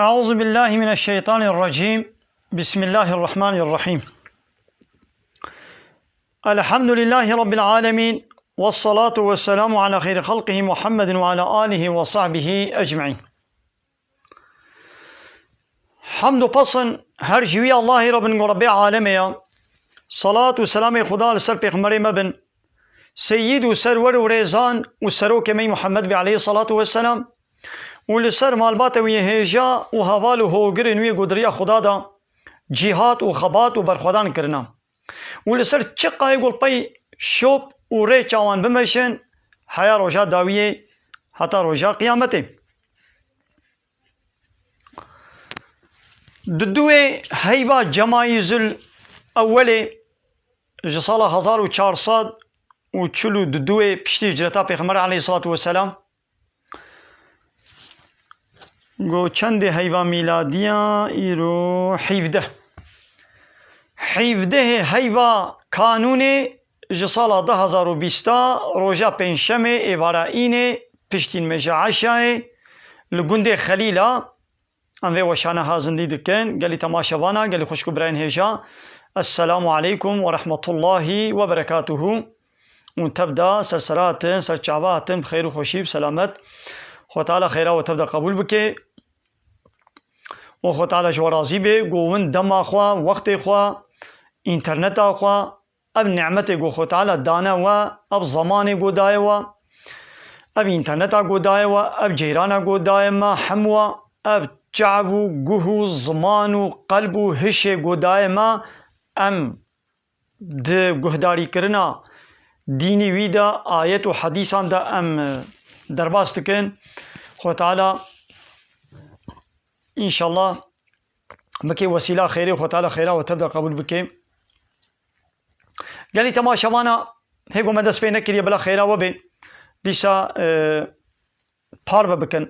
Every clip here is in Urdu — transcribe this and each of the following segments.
أعوذ بالله من الشيطان الرجيم. بسم الله الرحمن الرحيم. الحمد لله رب العالمين، والصلاة والسلام على خير خلقه محمد وعلى آله وصحبه أجمعين. حمد و پسند هر جوی الله رب عالمه. صلاة و سلام خدا لسر پیغمبر مبن سید و سرور و ریزان و سروک می محمد بی علیه الصلاة والسلام و لسر مالبات و هجا و حوال و هوگر نوی گدریا خدا دا جهاد و خبات و برخودان کرنا و لسر چقای گل پی شوب و ری چاوان بمشن حیا روژا داویه حتی روژا قیامته. ددوی هیبا جمایز الاولی جسال 1400 و چلو ددوی پشتی هجرتا پیغمبر علیه الصلاة والسلام گو چند هیوا میلادیا ایرو 17 هیوا کانون جسال 2020 روژا پنجشنبه ایوارائین پشتین مجا عشای لگنده خلیلا انوی وشانه ها زندی دکن گلی تماشاوانا گلی خوشکو براین هجا السلام علیکم و رحمت الله و برکاته. و تبدا سرسرات سرچاوات بخیر و خوشی بسلامت خو تعالی خیره و تبدا قبول بکه و خو تعالی جو راضی به گوون دما خوا وقت خوا اینترنت خوا اب نعمت گو خو تعالی دانا و اب زمان گو دای و اب اینترنت گو دای و اب جیران گو دای ما حموا اب جعبو گوهو زمانو قلبو هش گو دای ما ام ده گهداری کرنا دینی ویدا آیت و حدیثان دا ام درباست کن خو تعالی انشاءالله بکی وسیله خیره خو تعالی خیره و تبدا قبول بکی گلی تماشاوانا هیگو مدست پی نکریه بلا خیره و بی دیسا پار بکن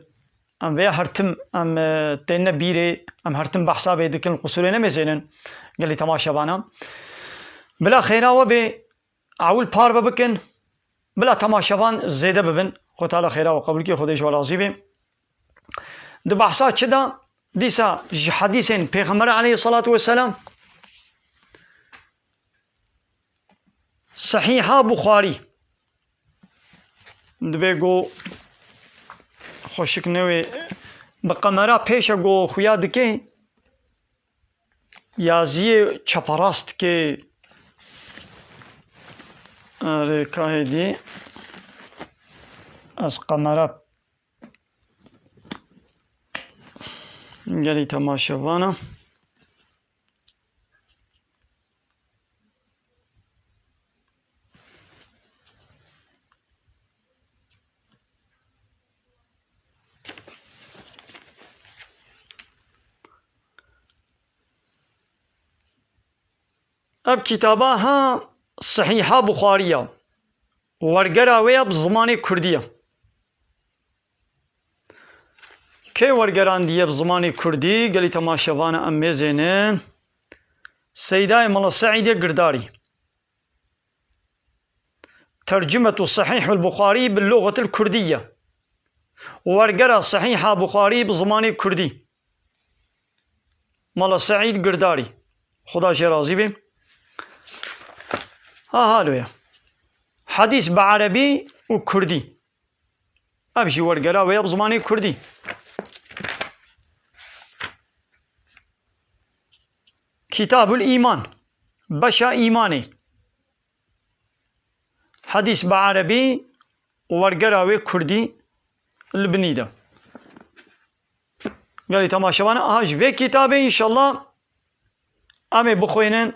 ام ویا هرتم ام تین بیره ام هرتم بحثا بی دکن قصوره نمیزینن گلی تماشاوانا بلا خیره و بی اول پار بکن بلا تماشاوان زیده ببن خو تعالی خیره و قبول کی خودش ولازی بی ده بحثا چدا دیسا حدیثین پیغمبر علیه الصلاة والسلام صحیحا بخاری دبی گو خوشک نوی بقمرا پیش گو خویاد که یازی چپراست که رکاه دی از قمرا گلی تماشاوانا اب کتابا ها صحیحا بخاریا ورگرا ویا بزمان کردیا که ورگران دیه بزمان کردی گلی تماشاوانا امیزینه سیدای ملا سعید گرداری ترجمة صحيح البخاري باللغة الكردية ورقرا صحيح بخاري بزمان كردي ملا سعيد قرداري خدا شرازي بي هالويا حديث بعربي وكردي أبشي ورقرا ويا بزمان كردي كتاب الإيمان بشا إيماني حديث بعربي ورقراوي كردي البنيدة قال لي تماشاوانا هاج في كتابي إن شاء الله أمي بخوينين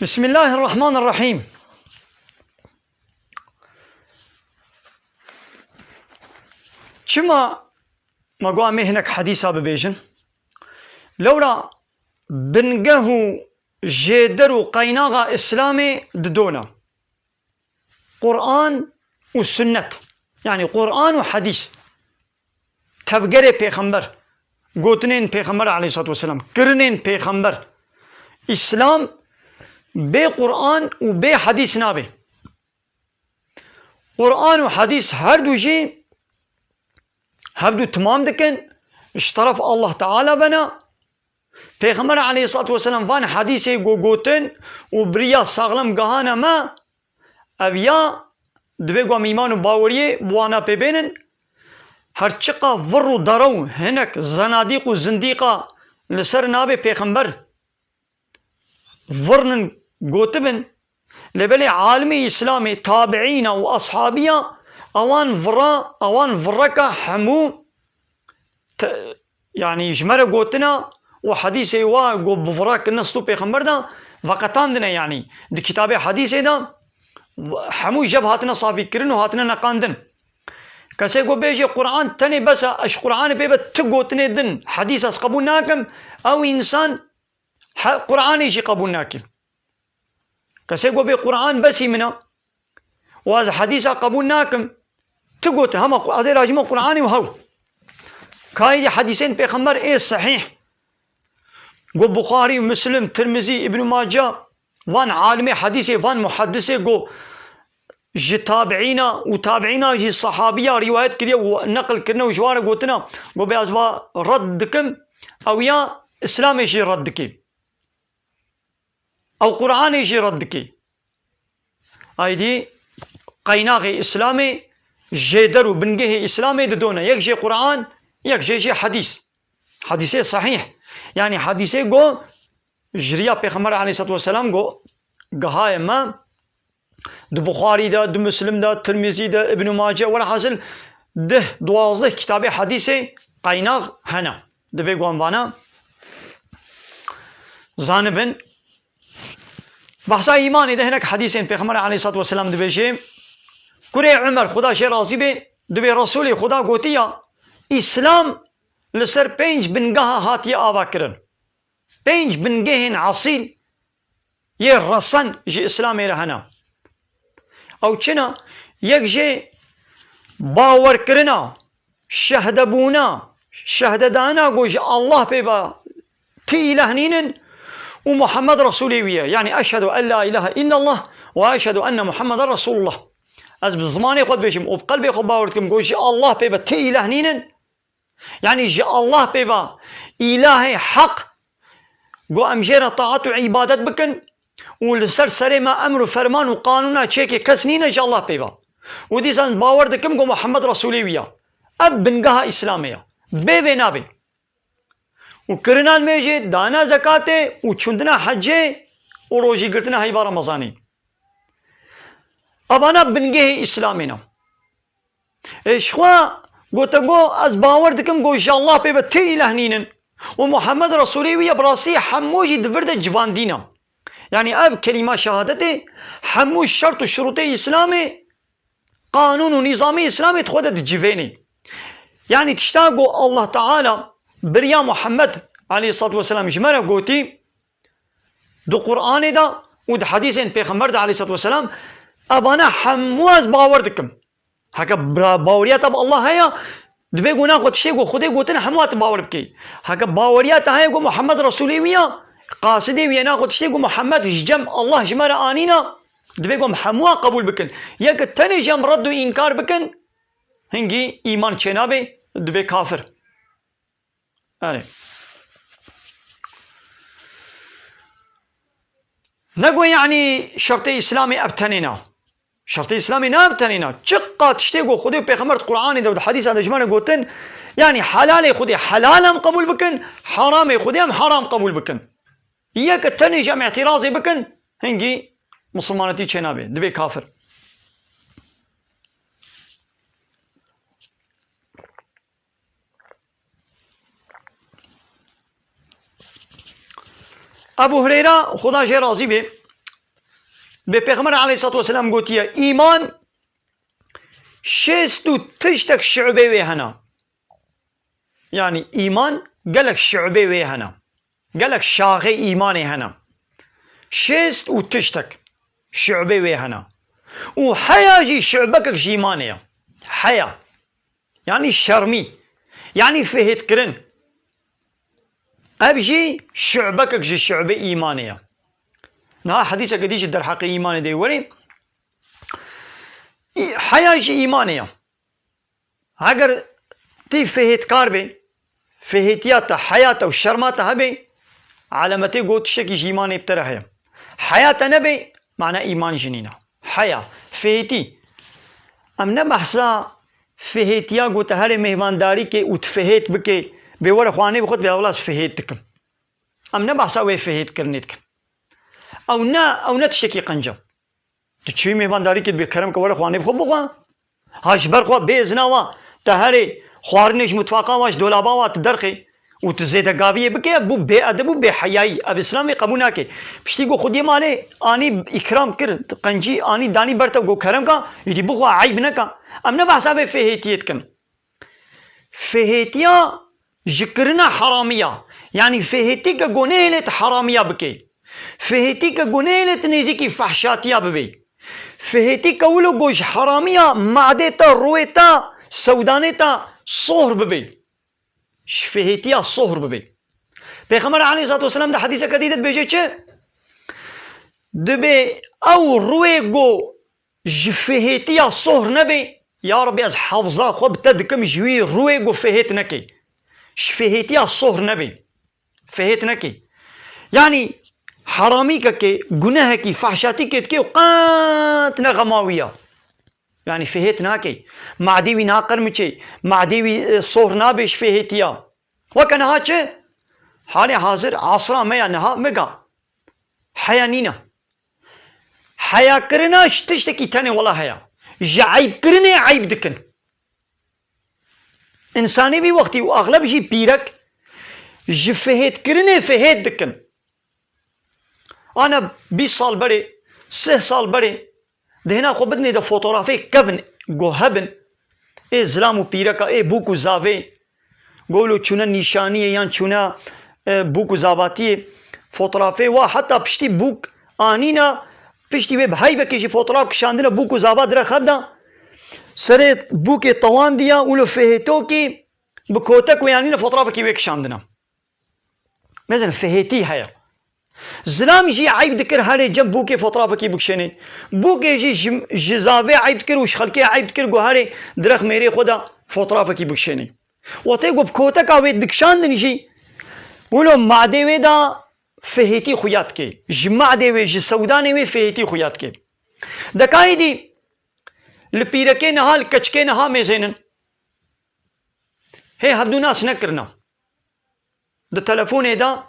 بسم الله الرحمن الرحيم. چما مقوا مهنك حديثا ببيجن لورا بنقهو جيدرو قيناغا إسلامي ددونا قرآن والسنة يعني قرآن وحديث تبگره پیغمبر گوتنین پیغمبر علیه الصلاة والسلام کرنین پیغمبر اسلام بے قرآن و بے حدیث نابه قرآن و حدیث هر دو جی هر دو تمام دکن اشترف الله تعالی بنا پیغمبر علیه الصلاة والسلام وان حدیث گوتن و بریا ساغلم گهانا ما اویا دوی گوام ایمان و باوریه بوانا پیبینن هرچقا ور و درو هنک زنادیق و زندیقا لسر نابه پیغمبر ورنن گوتبن لبلی عالمی اسلامی تابعین و اصحابیا اوان ورکا حمو يعني جمرة قوتنا وحديثي واقو بفراك النص پیغمبر دا وقتان دنا يعني دي كتاب حديثي دا حمو جب هاتنا صافي كرن وهاتنا نقاندن كسي قو بيجي قرآن تاني بس اش قرآن بيبا تقوتني دن حديث اس قبول ناكم او انسان قرآن يجي قبول ناكم كسي قو بي قرآن بس منا وهذا حديث قبول ناكم تقوت هما ازي راجمو قرآني وهو كاي حديثين پیغمبر ايه صحيح قو بخاري ومسلم ترمزي ابن ماجه وان عالمي حديثي وان محدثي قو جي تابعينا وتابعينا جي صحابية روايات كده ونقل كرنا وجوارا قوتنا قو بأزبا ردكم او يا اسلام يجي ردكي او قرآن يجي ردكي اي دي قيناغي اسلامي جيدر وبنجيه اسلامي ددونا يك جي قرآن يك جي حديث حديثي صحيح يعني حديثي قو جريا پیغمبر عليه الصلاة والسلام قو قهاي ما دو بخاري دا دو مسلم دا ترمزي دا ابن ماجه ولا حاصل ده دوازده كتاب حديثي قيناغ هنا دبي قوان بانا زانبن بحثا ايماني ده هناك حديثين پیغمبر عليه الصلاة والسلام دبي جي كوري عمر خدا شي راضي بي دبي رسولي خدا قوتيا اسلام لسر پنج بنگاه هاتي آوا کرن پنج بنگهن عصيل يه رسن جي اسلامي رهنا او چنا يك جي باور کرنا شهد بونا شهد دانا گوش الله بيبا تي اله نينن ومحمد رسولي ويا يعني اشهد ان لا اله الا الله واشهد ان محمد رسول الله از بزماني خود بيشم وبقلبي خود باورتكم گوش الله بيبا تي اله نينن يعني جاء الله بيبا إله حق قو أمجير طاعت وعبادت بكن ولسر سري ما أمر فرمان وقانونا تشيكي كسنين جاء الله بيبا ودي سان باور دكم قو محمد رسولي ويا أب بنقها إسلامية بي نابي وكرنان ميجي دانا زكاة وچندنا حجي وروجي قرتنا هاي بارا مزاني أبانا بنقه إسلامينا إشخوا قلت از باور دكم قو إن الله بيبا تي إله نينن ومحمد رسولي ويا براسي حموجي دفرد جوان دينا يعني اب كلمة شهادتي حموش شرط وشروطي إسلامي قانون ونظامي إسلامي تخودت جيفيني يعني تشتاقوا الله تعالى بريا محمد عليه الصلاة والسلام جمرة قوتي دو قرآن دا ود حديثين پیغمبر دا عليه الصلاة والسلام ابانا حموز باور دكم هكا باوريات اب الله هيا دبي قونا قد شيء خدي قوتنا حموات باور بكي هكا باوريات هيا قو محمد رسولي ويا قاصدي ويا ناقد شيء محمد جم الله جمر آنينا دبي قوم حموا قبول بكن يك تاني جم رد وإنكار بكن هنجي إيمان شنابه دبي كافر أنا نقول يعني شرط إسلامي أبتنينا شرط إسلامي نابتنينا چقا تشتيقو خدي بيغمبر القرآن ده والحديث هذا جمانة قوتن يعني حلال خدي حلالهم قبول بكن حرام خدي هم حرام قبول بكن إياك التاني جمع اعتراضي بكن هنجي مسلمانتي چنابه دبي كافر أبو هريرة خدا جي راضي به بپیغمبر علیه الصلاة والسلام گوتیه ایمان شست و تشتک شعبه وی هنا يعني ایمان گلک شعبه وی هنا گلک شاخه ایمان هنا شست و تشتک شعبه وی هنا و حيا جي شعبك جي إيمانية حيا يعني شرمي يعني فهت كرن أبجي شعبك جي شعب إيمانية نا حديثة قديش در حق إيماني دي وري حياة جي إيمانية اگر تي فهت كار بي فهتياتا حياتا وشرماتا هبي علامتي قوت شكي جي إيماني بترحيا حياتا نبي معنى إيمان جنينة حياة فهتي ام نبحثا فهتيا قوت هر مهمانداری کے اتفهت بكي بور خواني بخود بيولاس فهت تكم ام نبحثا وي فهت كرنيت كم او نتشكي قنجم تشوي مهمانداری کے بكرم كور خواني بخود بخوا هاش برخوا بيزناوا تهري خوارنش متفاقا واش دولابا تدرخي وتزيد قابية بكي ابو بي ادبو بي حياي اب اسلامي قبونا کے پشتی گو خودی مالے آنی اکرام کر قنجی آنی دانی برتا گو کرم کا يدي بخوا عيب نكا ام نبحثا به فهيتيت كم فهيتيا ذكرنا حرامية يعني فهيتي کا گنهلت حرامية بكي فهيتي کا گنهلت نيزي فحشاتيا ببي فهيتي كولو گوش حرامية معدتا رويتا سودانيتا صهر ببي فهيتيا صهر ببي پیغمبر عليه الصلاة والسلام ده حديثة كديدت بيجي چه دبي او روي گو جفهيتيا صهر نبي يا ربي از حافظا خوب تدكم جوي روي گو فهيت نكي شفهيتيا صهر نبي فهيت نكي يعني حرامي كي گناه كي فحشاتي كي وقات نغماوية يعني فهيت ناكي معديوي ناقر مچي معديوي صهر نابش فهيتيا وكان هاتش حالي حاضر عصرا ما نها مگا حيا نينا حيا كرنا شتشتكي تاني والله حيا عيب كرني عيب دكن انساني بي وقتي واغلب جي بيرك فهيت كرني فهيت دكن انا 20 سال بري 6 سال بري دهنا خو بدني ده فوتوغرافي كبن گو هبن اي زلامو بيركا اي بوكو زافي قولوا چونا نشانية يعني چونا بوك زاباتي فوتوغرافي وا حتى بشتي بوك انينا بشتي ويب هاي بكيجي فوتوغراف كشاندنا بوك زابات را خدا سرت بوك طوان ديا ولو فهيتوكي بكوتك ويانينا فوتوغراف كي ويك شاندنا مثلا فهيتي هيا زلام جي عيب ذكر هاري جنب بوكي فوتوغراف كي بكشني بوكي جي جزافي عيب ذكر وش خلكي عيب ذكر جو هاري درخ ميري خدا فوتوغراف كي بكشني وتيجو بكوتك او دكشاندني جي ولو معدوي دا فهيتي خويات كي جمعدوي جي سوداني وي فهيتي خويات كي دكاي دي البيركي نها الكچكي نها ميزينن هي هدو ناس نكرنا ده تلفوني دا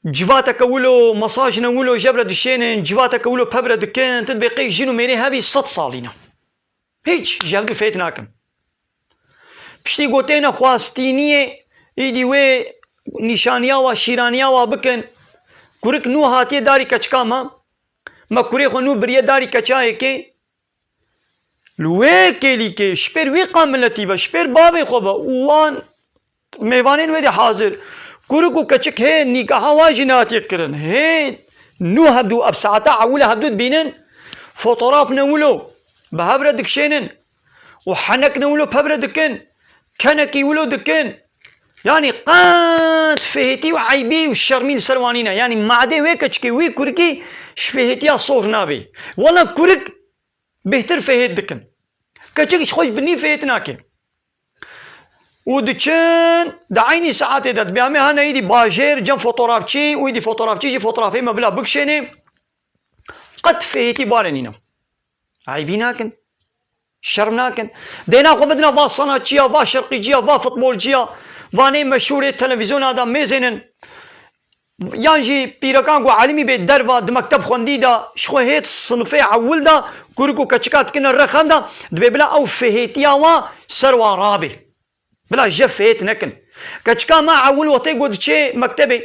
جواتك ولو مساج نولو جبرة دشينن جواتك ولو ببرة دكين تدبقي جينو ميري هابي 100 صالينا هيج جلبي فيتناكم پشتی گوتینا خواستینیه ایدی وی نشانیا و شیرانیا و بکن کرک نو هاتی داری کچکا ما کری خو نو بریه داری کچای که لوی کلی که شپر وی قاملتی با شپر بابی خو با وان میوانین وی دی حاضر کرکو کچک ہے نکاح و جناتی کرن ہے نو هبدو اب ساعتا عوله هبدو بینن فوتوغراف نولو بهبره دکشینن وحنك نولو بهبره دکن كنكي ولو دكن يعني قات فهتي وعيبي والشرمين سروانينا يعني معدي ويكشكي وي كركي شفهتي صور نابي والله كرك بهتر فهت دكن كشكش خوش بني فهتناكي ودكن دعيني ساعات دات بيامي هنا يدي باجير جنب فوتوغرافشي ويدي فوتوغرافشي جي فوتوغرافي ما بلا بكشيني قد فهتي بارنينا عيبيناكن شرمناكن دينا خو بدنا با صنعتيا با شرقيجيا با فوتبولجيا واني مشهور التلفزيون هذا ميزنن يانجي بيركان عالمي بيت دربا مكتب خوندي دا شخو هيت صنفي عول دا كوركو كچكات كنا الرخام دا دبي بلا او فهيتيا وا سروا رابي بلا جف هيت نكن كچكا ما عول وتي قد شي مكتبي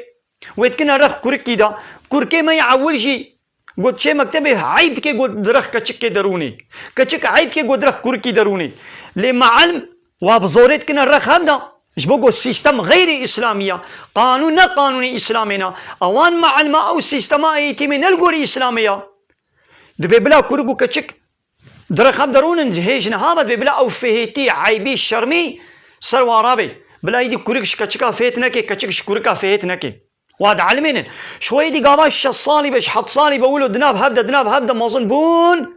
ويت كنا رخ كوركي دا كوركي ما يعول جي قد شي مكتبي عيب كي قد درخ كچك دروني كچك عيب كي قد رخ كوركي دروني لمعلم وابزوريت كنا الرخام دا جبوكو سيستم غير إسلامية قانون قانوني إسلامنا أوان معلمة أو سيستما ايتي من القوري إسلامية دبي بلا كوركو كچك درخم درون هیچ نهابت بلا او فهیتی عیبی شرمی سروارا بی بلا ایدی کورکش کچکا فهت نکی کچکش کورکا فهت نکی واد علمين شوي دي قاباش الصالي باش حط صالي بقولوا دناب هبدا ما اظن بون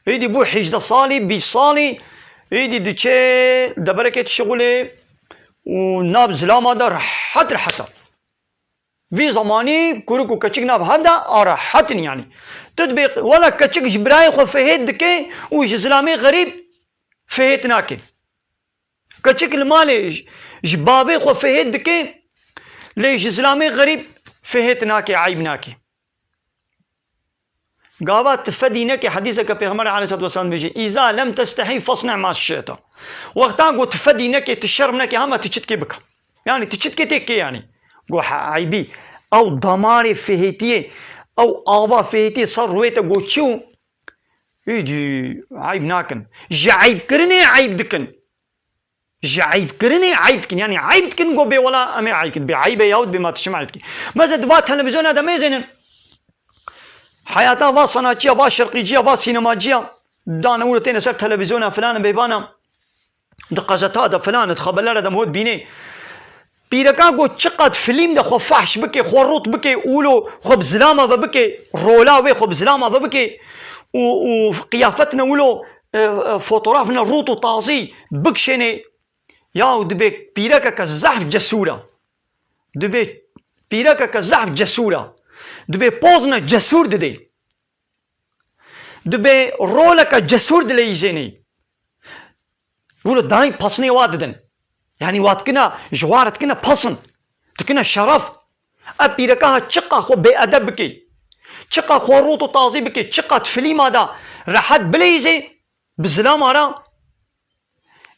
ايدي بو حجده صالي بيصالي ايدي دتشي دبركه شغله وناب زلامه ده رحت في زماني كوركو كتشك ناب هبدا راحتني يعني تطبيق ولا كتشك جبراي خو فهيت دكي وجزلامي غريب فهيت ناكي كتشك المالي جبابي خو فهيت دكي ليش إسلامي غريب فهت ناكي عيب ناكي قابات تفدي ناكي حديثك بيغمر عليه الصلاة والسلام بيجي إذا لم تستحي فاصنع ما شئت وقتها قو تفدي ناكي تشرب ناكي هما تشتكي بك يعني تشتكي تكي يعني قو عيبي أو ضماري فهتي أو آبا فهتي صار رويته قو تشو يدي عيب ناكن جعيب كرني عيب دكن عيب كرني عيبكن يعني عيبكن قو بي ولا أمي عيبكن بعيبه يود بما تشمع عيبكن ماذا دبات تلفزيون هذا ما يزين حياته با صناعية با شرقية با سينماجية دانا ولتين سر تلفزيون فلان بيبانا دقزت هذا فلان تخبل هذا مود بيني بيركا قو تشقد فيلم ده خو فحش بكي خو روط بكي اولو خو بزلامه بكي رولاوي خو بزلامه بكي وقيافتنا ولو فوتوغرافنا روط طازي بكشني ياو دبي بيركا كزحف جسورة دبي بيركا كزحف جسورة دبي بوزنا جسور ددي دبي رولك جسور دلي يجيني يقولوا داين بصني واددن يعني واتكنا جوارت كنا بصن تكنا شرف أبيركا تشقا خو بأدب بكي تشقا خو روتو طازي بكي تشقا تفليم هذا راحت بليزي بزلام هذا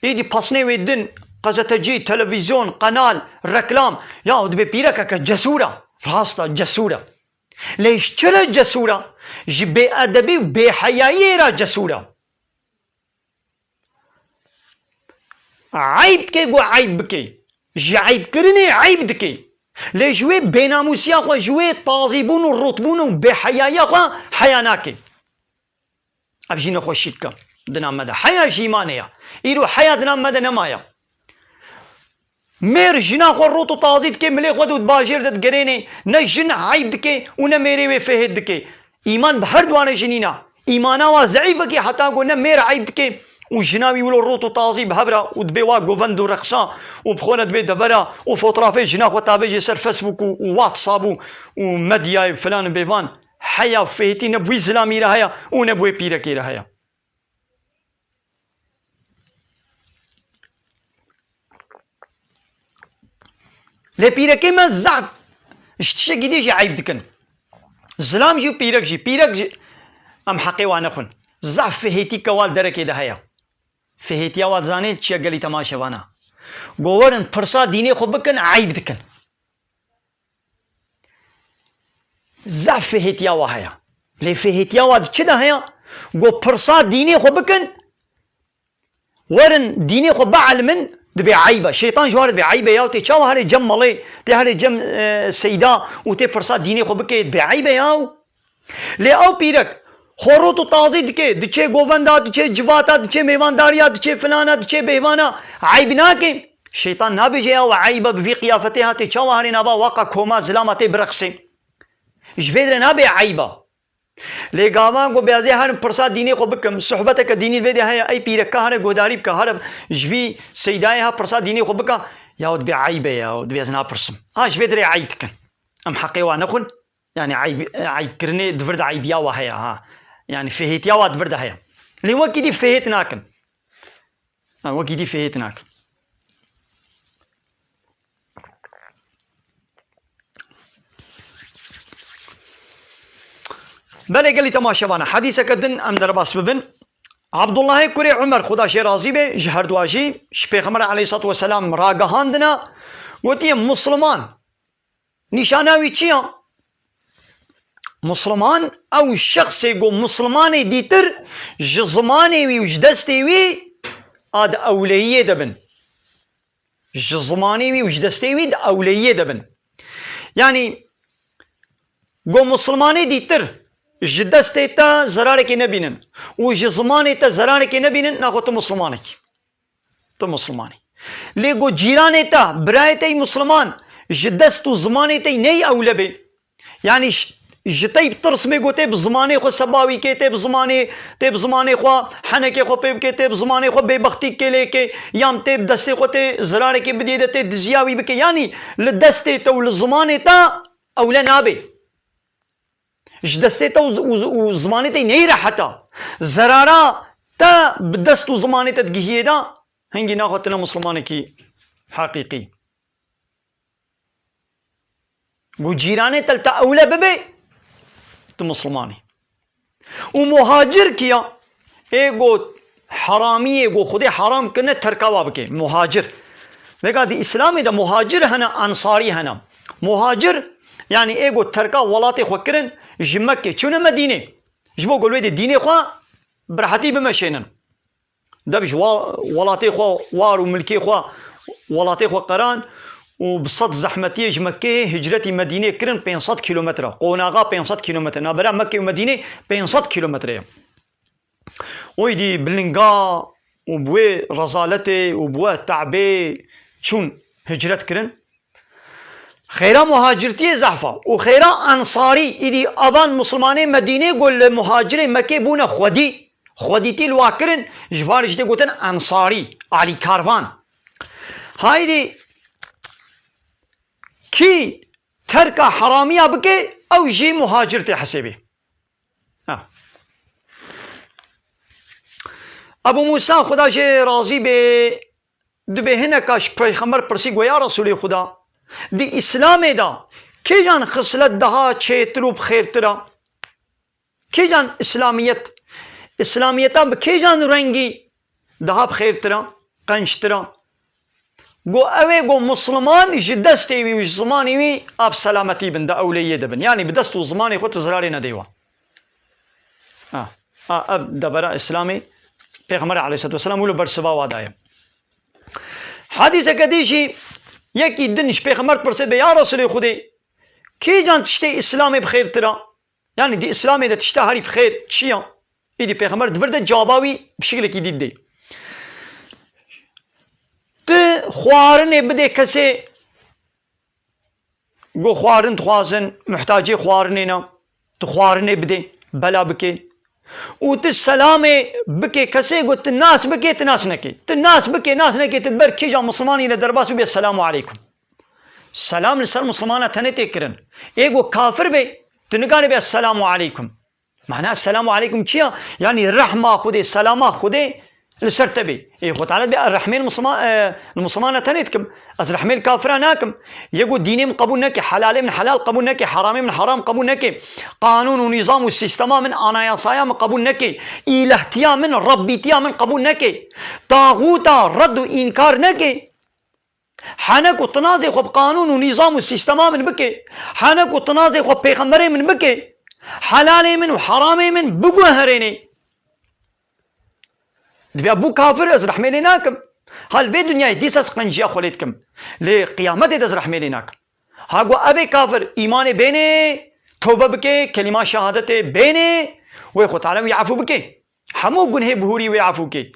ايدي بصني ويدن قزة تجي تلفزيون قنال ركلام يا دبي بيركا كجسورة راستا جسورة ليش ترى جسورة جبي أدبي بحيايرة جسورة عيب كي قو عيب بكي عيب كرني عيب دكي ليش وي بيناموسيا خو جوي طازيبون ورطبون بحيايا خو حياناكي أبجينا خوشيتك دنا مدى حيا جيمانيا إيرو حيا دنا مدى نمايا مير جنا خو روتو طازيد كي ملي خود باجير دت قريني نجن عيب دكي ونا ميري وي فهد دكي إيمان بهر دوانه جنينا إيمانا وزعيب كي حتى قلنا مير عيب دكي وجناوي ولو روتو طازي بهبرا ودبي وا غوفندو رخصا وبخونه دبي دبرا وفوترافي جنا خو تابي سر فيسبوك وواتساب وميديا فلان بيبان حيا فهتي نبوي زلامي رهيا ونبوي بيركي رهيا لي بيركي ما زعف اشتشا قديش عيب دكن زلام جي بيرك جي ام حقي وانا خن زعف فهتي كوال دركي دهيا فهتي اوال زاني تشيا قلي تماشا وانا قوورن فرصا ديني خو بكن عيب دكن زعف فهتي واهيا لي فهتي واد تشدا هيا قو فرصا ديني خو بكن ورن ديني خو بعلمن دبي عيبه شيطان جوار دبي عيبه ياو تي تشاو هاري جم مالي تي هاري جم سيدا وتي فرصا ديني خو بكي دبي عيبه ياو لي او بيرك خوروتو طازي دكي دچه گووندا دچه جواتا دچه ميوانداريا دچه فلانا دچه بهوانا عيب ناكي شيطان نابجي او عيبه بفي قيافتها تي تشاو هاري نابا واقع كوما زلامتي برقسي جبيدر نابي عيبه لے گاواں کو بیازے ہر پرسا دینی کو بکم صحبت کا دینی بے ہے ای پیر کا ہر گوداری کا ہر جوی سیدای ها پرسا دینی کو بکا ياود بعيب ياود بيزنا برسم هاش بدري عيبتك ام حقي ونخن يعني عيب كرني دفرد عيب يا وهيا ها يعني فهيت يا واد فرد هيا اللي وكي دي فهيت ناكن وكي دي فهيت ناكن بله قال لي تماشا بانا حديثك دن ام درباس ببن عبد الله كوري عمر خدا شي راضي به جهر دواجي پیغمبر عليه الصلاه والسلام راگهاندنا وتي مسلمان نشاناوي چيا مسلمان او شخص يقول مسلماني ديتر جزماني وجدستي وي اد اوليه دبن جزماني وجدستي وي اوليه دبن يعني قو مسلماني ديتر ji destê te zerareke nebînin û ji zimanê te zerareke nebînin, naxwe tu Müslümanekî. Tu Müslümanî. Lê got cîranê te, birayê te Müslüman ji dest û zimanê te ney ewle bê. Yani ji te tirsmê got tê bi zimanê xwe sebawî kê, tê bi zimanê xwe henekê xwe pê bike, tê bi zimanê xwe bêbextî kêlêke, yan tê bi destê xwe tê zirarekê bidî de tê diziya wî bike. Yani li destê te û li zimanê te ewle nabe. Ji destê te û zimanê te ney reheta. Zerara te bi dest û zimanê te digihiyê da hingî naxwe tune Müslümanekî heqîqî. Got cîranê te li te ewle bibe, tu Müslümanî. û muhacir kiya? Ê got heramiyê got Xwedê heram kirine terka wa bike. Muhacir. Veka di İslamê de muhacir hene, ansarî hene. Muhacir yani ê got terka welatê xwe kirin ji Mekkê çûne Medînê. Ji bo ku wê de dînê xwe bi rehetî bimeşênin. Debî ji welatê xwe war û milkê xwe welatê xwe qeran û bi sed zehmetiyê ji Mekkeyê hicretî Medînê kirin 500 kilometre. Qonaxa 500 kilometre. Navbera Mekkê û Medînê 500 kilometre ye. Wê dî bilinga û bi wê rezaletê û bi wê teዕbê çûn hicret kirin. Xêra muhacirtiyê zehfa û xêra ensarî îdî avan Müslümanê Medînê got li muhacirê Mekkê bûne Xwedî. Xwedîtî li wa kirin ji varê jî tê gotin ensarî, alîkarvan. Haydî kî terka heramiya bike ew jî muhacir tê hesêbê. Ebu Musa Xuda jê razî bê dibe hineka ji peyxember pirsî got ya Resulê Xuda di İslamê da kêjan xislet daha çêtir û bixêrtir a? Kêjan İslamiyeta bi kêjan rengî daha bixêrtir a, qençtir a? Got ew ê got Müslüman ji destê wî û ji zimanê wî ab selametî bin de ewleyiyê dibin. Yani bi dest û zimanê xwe tu zirarê nedê we. Ev debera İslamê Peygamber aleyhissalatu vesselam û li ber siva wa daye. Hadîseke dî jî yekî din ji Peygamber pirsê be ya Resulê Xwedê kêjan tiştê İslamê bixêrtir a? Yani di İslamê de tişta herî bixêr çi ya? Îdî Peygamber divir de cawaba wî bi şeklekî dît de. Tu xwarinê bidê kesê got xwarin dixwazin muhtacê xwarinê ne tu xwarinê bidê bela bike. û tu selamê bike kesê got tu nas bike tu nas nekê. Tu nas bike nas nekê tu ber kêjan Müslümanî li derbas bê selamu aleykum. Selam li ser Müslümana tenê tê kirin. Ê got kafir be tu nikarî be selamu aleykum. Ma'na selamu aleykum çi ya? Yani rehma Xwedê, selama Xwedê li ser te bê. Ê Xwe Teala bê rehmê Müslümana tenê dikim. Ez rehmê kafira nakim. Yê got dînê min qebûl neke, helalê min helal qebûl neke, haramê min haram qebûl neke, qanûn û nîzam û sistema min anayasaya min qebûl neke, îlehtiya min rabbîtiya min qebûl neke, tağûta redd û înkar neke. Henek û tinazê xwe bi qanûn û nîzam û sistema min bike. Henek û tinazê xwe peyxemberê min bike. Helalê min û haramê min biguherêne. Dibe bu kafir ez rehmê lê nakim. Hal vê dunyayê dîsa ez qenciya xwe lê dikim. Lê qiyametê de ez rehmê lê nakim. Ha got ev ê kafir îmanê bêne, tevbe bike, kelîma şehadetê bêne, wê Xwe Teala wî efû bike. Hemû gunhê bihûrî wê efû ke.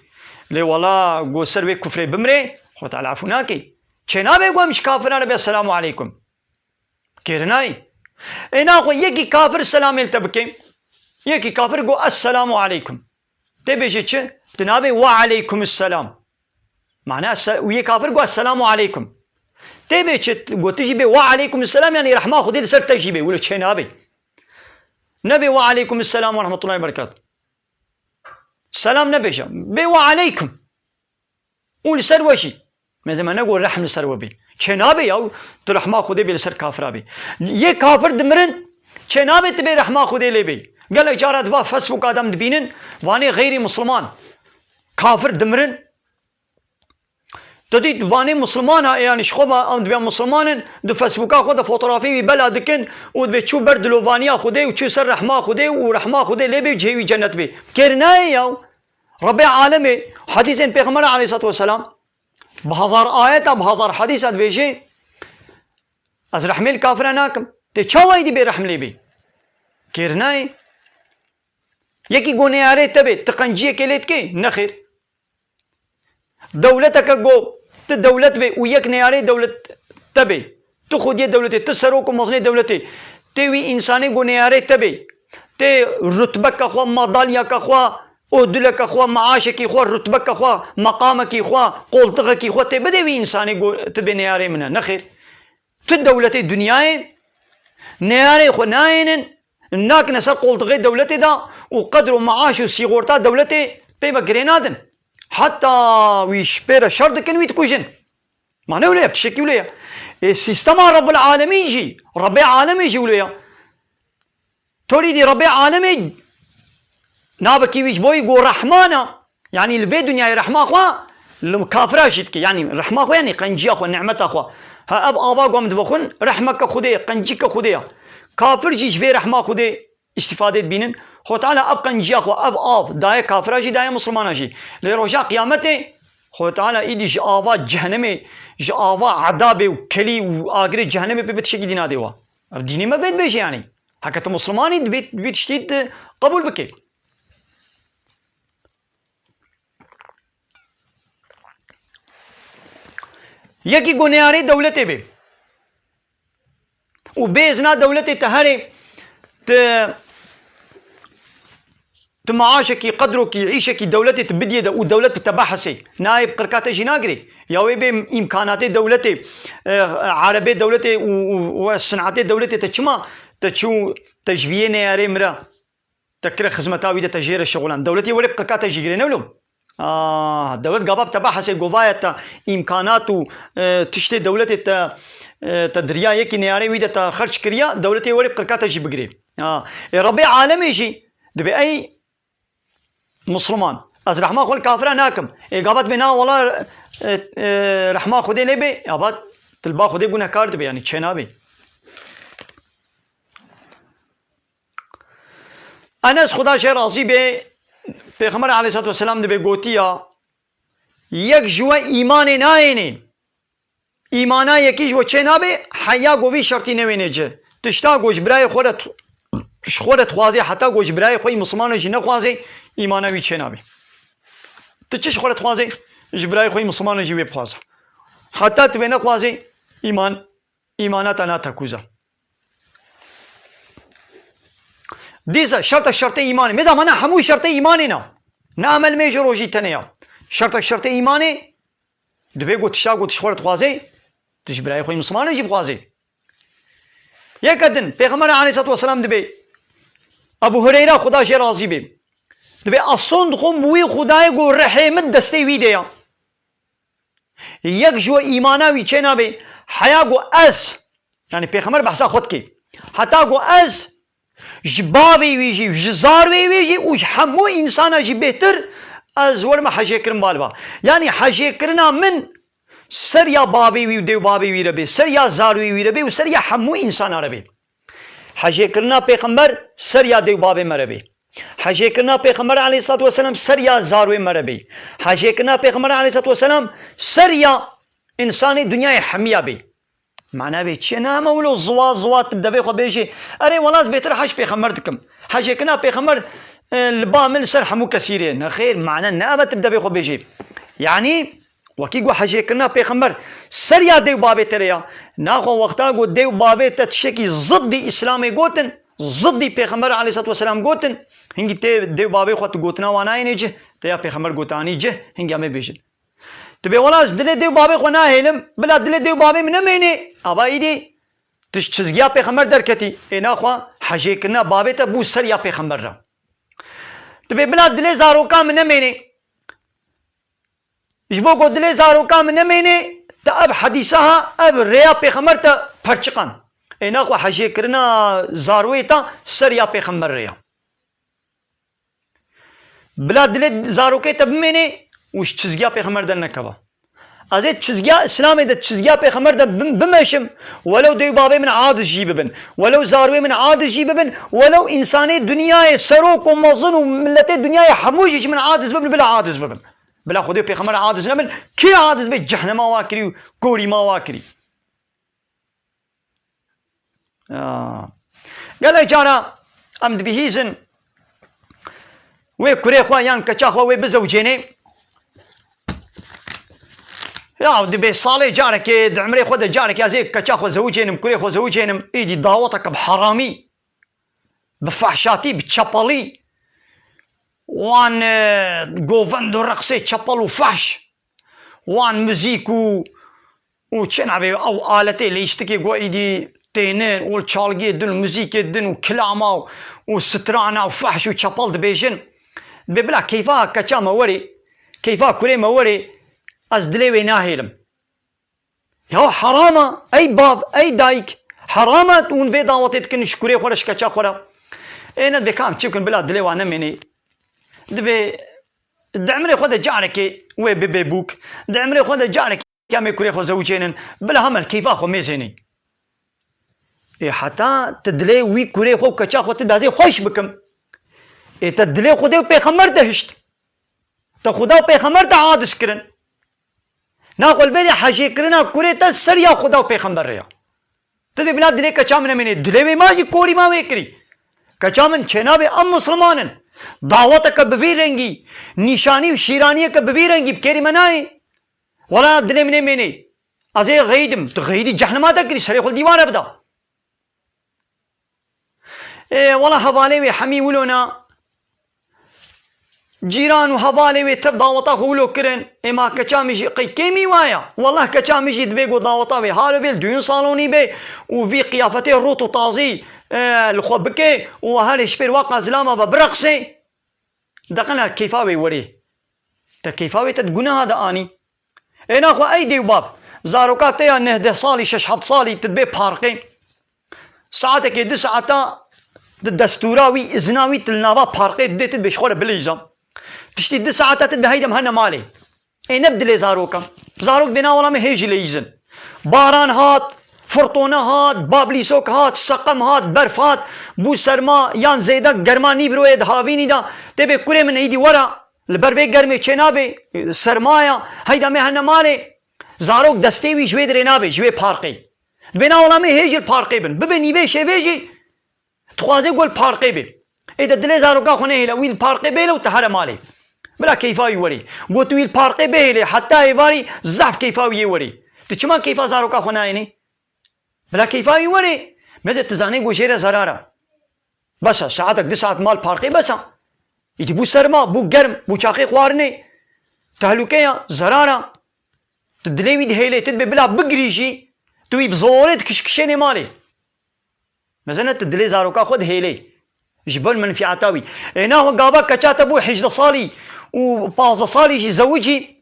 Lê wala got ser wê kufrê bimre, Xwe Teala efû nake. Çê nabe got em ji kafiran be selamu aleykum. Kêrinayî. Ê naxwe yekî kafir selamê li te bike. Yekî kafir got esselamu aleykum. Tê bêje çi? Tu nabe ve aleykumusselam. Ma'na wê kafir got esselamu aleykum. Tê bê çi gotu jî bê ve aleykumusselam yani rehma Xwedê li ser te jî bê. Wî li çê nabe. Nebe ve aleykumusselam ve rahmetullahi ve berekatuhu. Selam nebêje. Bê ve aleykum. û li ser we jî. Mezema ne got rehm li ser we bê. Çê nabe ya tu rehma Xwedê bê li ser kafira bê. Yê kafir dimirin çê nabe tu bê rehma Xwedê lê bê. Gelek caret va Facebook adam dibînin vanê gêrî Müslüman kafir dimirin. Tu dît vanê Müslümana yani ji xwe em dibe Müslümanin di Facebooka xwe de fotoğrafî wî bela dikin û dibe çû ber dilovaniya Xwedê û çû ser rehma Xwedê û rehma Xwedê lê bê cêwî cennet bê. Kêrinayê ya Rabbê alemê hadîsên Peyxember aleyhissalatu vesselam bi hezar ayeta bi hezar hadîsa dibêje ez rehmê li kafira nakim. Tê çawa dî bê rehm lê bê? Kêrinayê یەکی گۆنەیارێ تەبێت تقەنجیەکێ لێت کەی نەخێر دەولەتەکە گۆ ت دەولەت بێ و یەک نەیارەی دەولەت تەبێ تو خودیە دەولەتێ ت سەرۆک و مەزنەی دەولەتێ تێوی ئینسانی گۆنەیارەی تەبێ تێ ڕوتبەکە خوا مەدالیەکە خوا ئۆدولەکە خوا مەعاشێکی خوا ڕوتبەکە خوا مەقامەکی خوا قۆڵتقێکی خوا تێ بدەوی ئینسانی تبێ نەیارەی منە نەخێر ت دەولەتەی دنیایە نەیارەی خۆ نایێنن ناکنە سەر قۆڵتقەی دەولەتێدا و قەدر و مەعاش و سیغۆرتا دەولەتێ پێی بە گرێ نادن حتا ویش پێرە شەڕ دکن وی تکوژن مانە ولەیە تشتێکی ولەیە سیستەما ڕەب العالەمین جی ڕەبێ عالەمێژی ولەیە تۆریدی ڕەبێ عالەمێ نابەکی ویش بۆی گۆ ڕەحمانە یعنی لەبێ دنیای ڕەحما خوا کافراشیت کە یعنی ڕەحما خوا یعنی قەنجیا خوا نعمەتا خوا ها ئەب ئاوا گوامت بخون ڕەحمەکە خودەیە قەنجیکە خودەیە کافر جیش بێ ڕەحما خودێ استیفادێت بینن خۆ تعالی ئەب قەنجیا خوا ئەب ئاv دایە کافراشی دایە مسلماناشی لێ ڕۆژا قیامەتێ خۆ تعالی ئیدی ji ava cehennemê ji ava edabê û kelî û agirê cehennemê pê bi tiştekî dî nadê wa ev dînê me bêt bêje yanî heke tu muslimanî dibê tiştî qebûl bike yekî gunêyarî dewletê bê û bêzna dewletê te herê tu maaşekî qedrokî îşekî dewletê tu bidîye de û dewlet bi te behesê nayê bi qirkatê jî nagirê ya wê bê îmkanatê dewletê erebê dewletê û sinetê dewletê te çima te çû te ji viyê neyarê mire te kire xizmeta wî de te jêre şixulan dewletê welê bi qirkatê jî girê newlo dewlet gava bi te behesê govaya te îmkanat û tiştê dewletê te diriya yekî neyarê wî de te xerç kiriya dewletê welê bi qirkatê jî bigirê rebê alemê jî dibe ey مسلمان از رحمه خود کافر ناکم اگابت به نا ولا رحمه خودی لبه ابات طلبا خودی گناه کار دبه یعنی چه نبه انس خدا شه راضی به پیغمبر علیه الصلاه و السلام دبه گوتیا یک جو ایمان ناینه ایمانا یکی جو چه نبه حیا گوی شرطی نوینه جه تشتا گوش برای خودت خوازی حتی گوش برای خوی مسلمان جی نخوازی ایمانه وی چه نبی تو چش خودت خوازی جبرای خوی مسلمان جی وی بخوازه حتی تو بینه خوازی ایمانت انا تکوزه دیزه شرط ایمانی میدم انا هموی شرط ایمانی نه عمل میجو روژی تنیا شرط ایمانی دوی گوتشا گوتش خودت خوازی تو جبرای خوی مسلمان جی بخوازی یک دن پیغمبر علیه الصلاه و السلام دبی ابو هریره خدا شه راضی بی دبی اصند خون بوی خدای گو رحمت دستی وی دیا یک جو ایمانه وی چه نبی حیا گو از یعنی پیغمبر بحثا خود کی حتی گو از جبابی وی جی جزار وی جی و همو انسان جی بهتر از ورم حجه کرن بالبا یعنی حجه کرنا من سر یا بابی وی دیو بابی وی ربی سر یا زار وی ربی و سر یا همو انسان ربی حجه کرنا پیغمبر سر یا دیو بابی مربی حجه کرنا پیغمبر علیه الصلاه و السلام سر یا زاروی مربی حجه کرنا پیغمبر علیه الصلاه و السلام سر یا انسانی دنیای حمیه بی معنی به چی نه مولو زوا تبدا بی خو بیجی اره والله بهتر حج پیغمبر دکم حجه کرنا پیغمبر لبا من سر حمو کثیره نه خیر معنی نه تبدا بی خو بیجی یعنی وکی گو حجه کرنا پیغمبر سر یا دیو بابی تریا نه خو وقتا گو دیو بابی تشکی ضد اسلام گوتن ضد پیغمبر علیه الصلاه و السلام گوتن هنگی ته دیو بابی خو تو گوتنا وانای نه جه ته یا پیغمبر گوتانی جه هنگی همه بیجن تو به ولاس دل دیو بابی خو نه هلم بلا دل دیو بابی من مینه ابا ایدی تش چزگیا پیغمبر درکتی اینا خو حجه کرنا بابی ته بو سر یا پیغمبر را تو به بلا دل زاروکا من مینه جبو کو دل زاروکا من مینه تا اب حدیثها اب ریا پیغمبر ته پرچقان اینا خو حجه کرنا زاروی تا سر یا پیغمبر ریا بلا دل زاروکه ته بمینه وش چزگیا پیغمبر دل نکوا از چزگیا اسلام ده چزگیا پیغمبر ده بمشم ولو دیو بابی من عادش جی ببن ولو زاروی من عادش جی ببن ولو انسانی دنیای سروک و مزن و ملت دنیای حموجش من عادش ببن بلا عادش ببن بلا خودی پیغمبر عادش نبن کی عادش به جهنم واکری و گوری ما واکری قال جارا ام دبهیزن وێ کورێ خوا یان کەچاخوا وێ بزەوجێنێ یا دەبێ ساڵێ جارێکێ عمرێ خۆ دە جارێک یازێ کەچاخۆ زەوجێنم کورێ خۆ زەوجێنم ئیدی داوەتەکە بحەڕامی بفەحشاتی بچەپەڵی وان گۆڤەند و ڕەقسێ چەپەڵ و فەحش وان موزیک و چێ نابێ ئەو ئالەتێ لەیشتکێ گۆ ئیدی تێنن و چاڵگێ دن و موزیکێ دن و کلاما و سترانا و فەحش و چەپەڵ دەبێژن بێ بلا کەیفا کەچامە وەرێ کەیفا کوورێمە وەرێ ئەس دلێ وێ ناهێلم یا حرامە ئەی باب ئەی دایک حرامە ون بێ داوەتێت کنش کوورێ خۆرەش کەچا خۆرە ئێنەت بێکام چی بکەن بلا دلێ وان نەمێنێ دەبێ دەعمرێ خۆ دە جارێکێ وێ ببێ بووک دەعمرێ خۆ دە جارێک یامێ کوورێ خۆ زەوجێنن بلا هەمەل کەیفا خۆ مێزێنێ حتا تدلێ وی کوورێ خۆ کەچا خۆ تدازێ خۆش بکەم ئێتە دلێ خودێ و پێخەمەر دەهشت تە خودا و پێخەمەر دە عادس کردن ناخۆل بێدێ حەجێکردنا کوورێ تە سەریا خودا و پێخەمبەرەیە تدێ بلا دلێ کەچا من نەمێنێ دلێ وێ ماژی کۆری ماوێ کردی کەچا من چێنابێ ئەم مسلمانن داوەتەکە بڤی ڕەنگی نیشانی و شیرانیەکە بڤی ڕەنگی بکێری مە نایە وەڵا دلێ من نەمێنێ ئەزێ غەیدم تو غەیدی جەحنەما دەکردی سەرێ خۆ دیوانە بدا وەڵا هەڤالێ وێ حەمی ولۆنا جیران و هەڤالێ وێ تەب داوەتا خۆ ولۆ کردن ئێما کەچامیژی قەیکێمی وایە وەڵا کەچامیژی دبێ گۆ داوەتا وێ هارە بێ دوێن ساڵۆنی بێ و ڤی قیافەتێ ڕوت و تازی لخۆ بکێ و هەرێ شپێر وا قازلامە بە برەقسێ دەقەنە کەیفا وێ وەرێ تە کەیفا وێ تەت گوناها دەئانی ئێناخوا ئەی دێو باب زارۆکات تەیە نەهدە ساڵی شەش حەڤ ساڵی تت بێ پارقێ ساعتێکێ دو ساعتا دەستوراوی ئزناوی تلناوا پارقێ دێتت بێ شخۆرە بلەیزە پشتی دو ساعتا تت بە هەیدەم هەنە مالێ ئێ نەبدلێ زارۆکەم زارۆک بێنا وەڵامە هێژی لەیزن باران هات فرتۆنە هات بابلیسۆک هات سەقەم هات بەرف هات بوو سەرما یان زەیدە گەرما نیبرۆیە هاوینیدا دەبێ کورێ من ئەیدی وەرە لەبەر بێ گەرمێ چێ نابێ سەرمایە هەیدەمێ هەنە مالێ زارۆک دەستێوی ژوێ درێ نابێ ژوێ پارقێ بێنا وەڵامە هێژر پارقێ بن ببێ نیبێ شێوێژی تخوازێ گۆل پارقێ بێ ئێدە دلێ زارۆکا خۆ نەهێلە ویل پارقێ بێلە و تە هەرە مالێ بلا کەیفاوی وەرێ گوت ویل پارقێ بێلێ حتا هێواری زەف کەیفاویێ وەرێ تو چما کەیفا زارۆکا خۆ نایێنێ بلا کەیفاوی وەرێ بێدە تزانێ گۆ ژێرە زەرارە بەسە ساعتێک دو ساعت مال پارقێ بەسە ئیدی بوو سەرما بوو گەرم بوو چاقێ خواردنێ تەهلوکەیە زەرارە تو دلێوی دهێلێ تت بێ بلا بگریژی توی بزۆرێت کشکشێنێ مالێ مەزەنە تو دلێ زارۆکا خۆ دهێلێ ji ber menfiata wî naxwe gava keçate bû 18 salî û 15 salî jî zewicî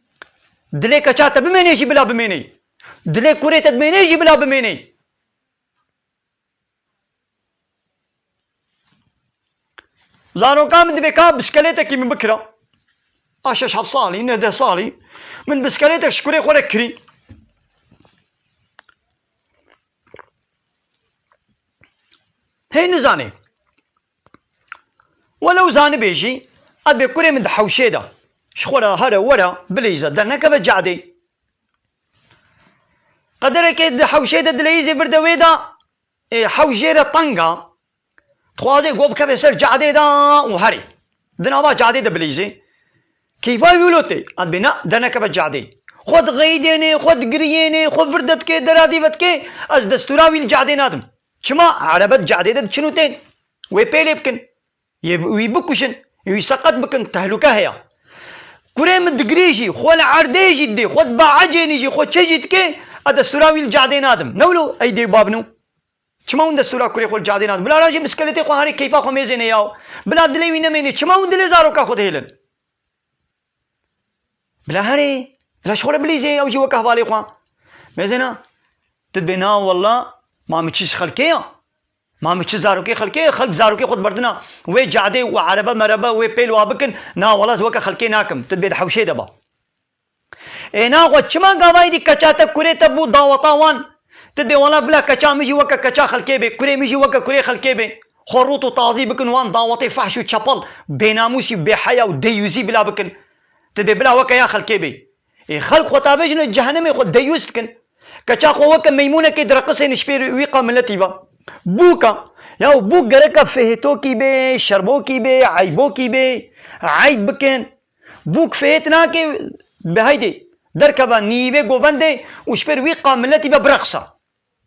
dilê keçate bimênê jî bila bimênê dilê kurê te dimênê jî bila bimênê zaroka min dibe ka biskeletekî min bikira a 6 salî ne 10 salî min biskeletek ji kurê xwe re kirî hê nizanê ولو زاني بيجي أدبي كوري من حوشيدا شخورا هرا ورا بليزا درنكا بجعدي قدرك يد حوشيدا دليزي بردويدا حوشيدا طنقا تخوازي قوب كفي سر جعدي دا وهري دنابا جعدي دا بليزي كيفا يولوتي أدبي نا درنكا بجعدي خود غيديني خود قرييني خود فردتك دراديفتك از دستوراوي الجعدي نادم شما عربت جعدي دا شنوتين ويبيلي بكن ويبكشن ويسقط بكن تهلكه هي كوري من دقريجي خول عرديجي دي خود باعجينيجي خود شجيتكي الدستوراوي الجعدين ادم نولو ايدي بابنو شماون دستورا كوري خول جعدين ادم بلا راجي مسكلتي خو هاري كيفا خو ميزين ياو بلا دلي نميني شماون دلي زارو كا خود هيلن بلا هاري بلا شغل بليزي او جوا كهوالي خو ميزنا تدبينا والله ما متشيش خلكيه ما مش زاروكي خلكي خلق زاروكي خود بردنا وي جعدي وعربه مربه وي بيل وابكن نا والله زوكا خلكي ناكم تدبي حوشي دبا اينا وچما غواي دي كچاتا كوري تبو داوطاوان تدبي والله بلا كچا مجي وكا كچا خلكي بي كوري مجي وكا كوري خلكي بي خروط وطازي بكن وان داوطي فحش وچپل بيناموسي بحيا وديوزي بلا بكن تدبي بلا وكا يا خلكي بي خلق خطابجن جهنم خود ديوز بكن كچا خو وكا ميمونه كي درقسي نشبير ويقا ملتي با بوكا ياو بوك غرقا فهتو كي بي شربو كي بي عيبو كي بي عيب بكن بوك فيتنا كي بهيدي دركبا نيبي قوفندي وشبر ويقا ملتي ببرقصة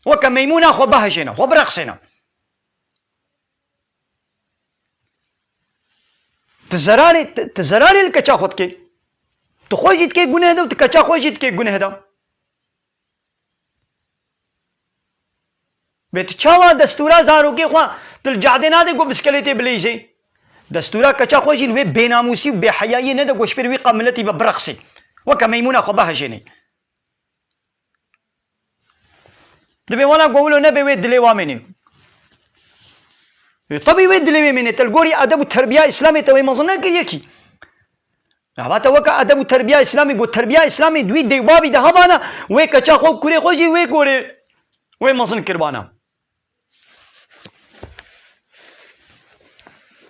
وكميمونة خو بهجنا وبرقصنا تزراري الكچا خود كي تخوجيت كي گناه دا وتكچا خوجيت كي گناه دا بيت چاوا دستورا زارو كي خوا تل جعدنا دي گو بسكليتي بليزي دستورا كچا خوجي وي بيناموسي وبحيايي ندا گو شبر ويقا ملتي ببرقصي وكميمونة خو بهجني دبي وانا قولوا نبي ويد دلي وامني طبي ويد دلي وامني تلقوري ادب التربيه اسلامي توي مظنه كيكي هذا وكا ادب التربيه اسلامي قول تربيه اسلامي دوي دي بابي ده هبانا وي كچا خو كوري خوجي وي كوري وي مظن كربانا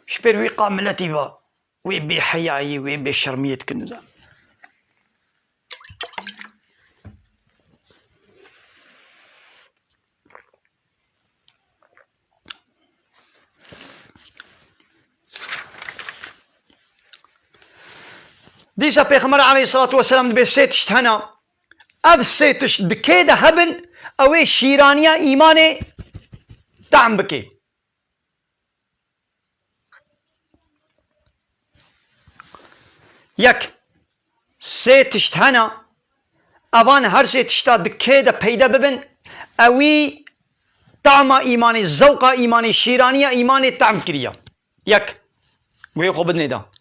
شبر وي قاملتي با وي بحياي وي بشرميت كنزا ديسا بيغمبر عليه الصلاة والسلام دبي سيتشت هنا اب سيتشت دكيدا هبن اوي شيرانيا ايماني تعم بكي يك سيتشت هنا اوان هر سيتشتا دكيدا بيدا ببن اوي طعم ايماني ذوق ايماني شيرانيا ايماني تعم كريا يك وي خو بدني دا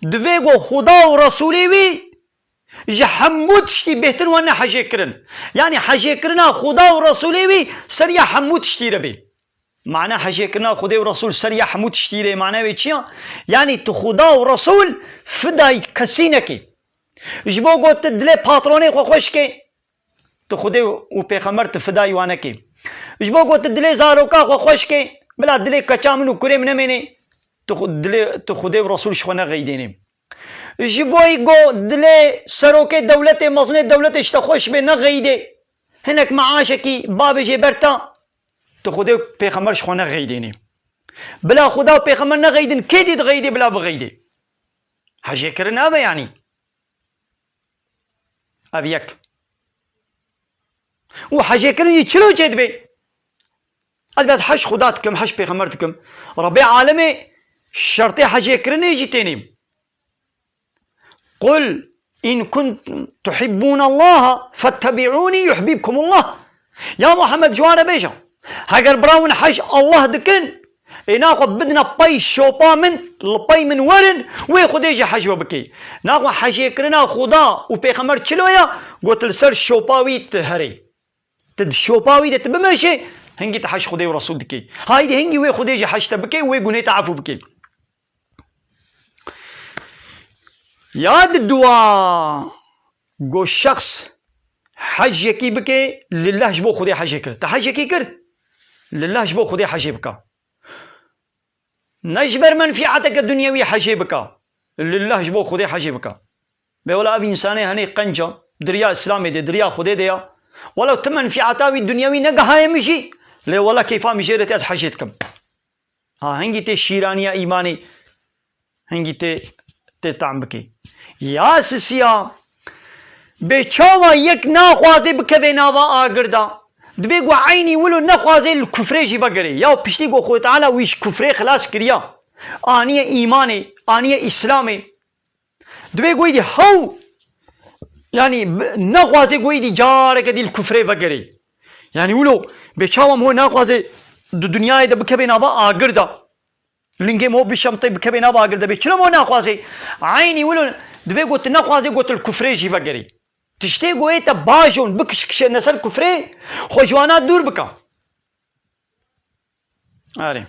دویگو خدا و رسولی وی حمود شتی بهتر وانا حجه کرن يعني حجه کرنا خدا و رسولی وی سریا حمود شتی ربی معنى حجه کرنا خدا و رسول سریا حمود شتی ری معنى وی چیه يعني تو خدا و رسول فدای کسی نکی جبو گوت دل پاترونی خو خوش کی تو خدا و پیغمبر فدای وانا کی جبو گوت دل زاروکا خو خوش کی بلا دل کچا منو کریم نمینی تو خدا و رسول شخونا غيديني جبوي گو دلي سروكي دولت مظنة دولت اشتخوش بي نغيدي هناك معاشكي بابي جبرتا تو خدا پیغمبر شخونا غيديني بلا خدا و پیغمبر نغيدين كيدي تغيدي بلا بغيدي حاجة كرنا ابا يعني ابيك و حاجة كرني چلو جد بي البس حش خداتكم حش پیغمبرتكم ربي عالمي شرطي حاجة كرني يجي تاني قل إن كنتم تحبون الله فاتبعوني يحببكم الله يا محمد جوانا بيجا هاجر براون حاج الله دكن ناخذ بدنا باي شوبا من الباي من ورن وياخذ يجي حاج وبكي ناخذ حاجة كرنا خدا وبيغمر تشلويا قلت لسر شوباوي تهري تد شوباوي تبمشي هنجي تحاج خدي ورسول دكي هايدي هنجي وياخذ يجي حاج تبكي ويقول تعرفوا بكي ياد الدواء جو الشخص حج يكي بكي لله جبو خدي حج يكر تحج يكي كر لله جبو خدي حج بكا نجبر منفعتك الدنيوية حج بكا لله جبو خدي حج بكا بولا ابي انساني هني قنجة دريا اسلامي دي دريا خدي ديا ولو تم منفعتاوي الدنيوي نقها يمشي لي والله كيفا مجيرتي از حجتكم ها هنجي تي شيرانيا ايماني هنجي تي تعم بكي يا سسيا بچاوا يك ناخوازي بكبي ناوا آگردا دبيگو عيني ولو ناخوازي الكفري جي بگري يا پشتي گو خود تعالى ويش كفري خلاص كريا آنية ايماني آنية اسلامي دبيگو يدي هو يعني ناخوازي گو يدي جارك دي الكفري بگري يعني ولو بچاوا مو ناخوازي دنيا دا بكبي ناوا آگردا لنجي مو بشمطي بكبي ناوا آگردا بچلو مو ناخوازي عيني ولو دبي قلت ناخوازي قلت الكفري جي بگري تشتي قويتا باجون بكشكش نسل كفري خوجوانا دور بكا آري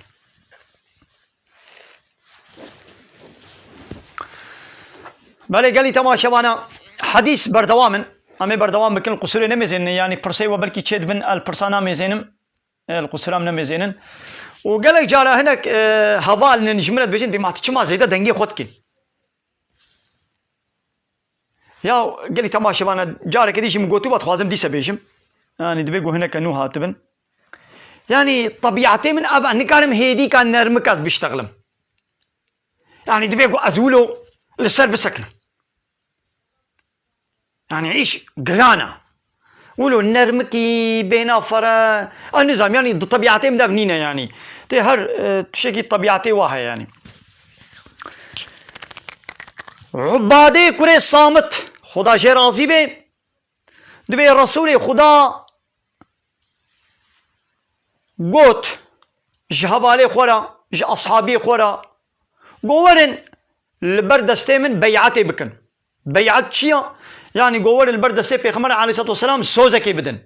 بله قالي تماشاوانا حديث بردوامن امي بردوام بكن القصوري نمزين يعني برسي وبلكي تشيد بن البرسانا ميزينم القصرام نمزينن وقالك جارا هناك هضال نجملت بيجن دي ما تشما زيدا دنجي خودكي يا قال لي تماشى انا جارك ديش مقوتي واتخوازم دي سبيشم يعني دبيقو هنا كانو هاتبن يعني طبيعتي من ابا نكارم هيدي كان نرمكاز بيشتغلم يعني دبيقو أزولو لسر بسكنه يعني عيش قلانا ولو نرمكي بينا فرا النظام يعني طبيعتي مدفنينه يعني تهر تشكي طبيعتي واحد يعني عبادي كري صامت خدا شي راضي به دبي رسول خدا قوت جهبالي خورا ج اصحابي خورا قورن البردستي من بيعتي بكن بيعت شيا يعني قورن البردستي بيغمبر عليه الصلاه والسلام سوزكي بدن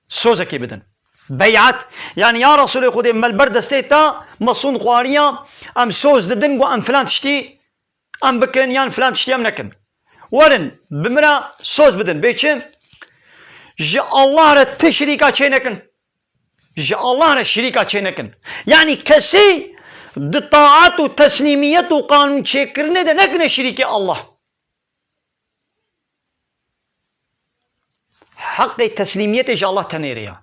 سوزكي بدن بيعت يعني يا رسول خدي ما البردستي تا مصون خواريا ام سوز ددن ام فلان تشتي ام بكن يعني فلان تشتي ام نكن ورن بمرا سوز بدن بيتشم جا الله را تشريكا چينكن جا الله را شريكا چينكن يعني كسي دطاعت و تسليميت و قانون چيكرنه ده نكن شريك الله حق تسليميت ايش الله تنيريا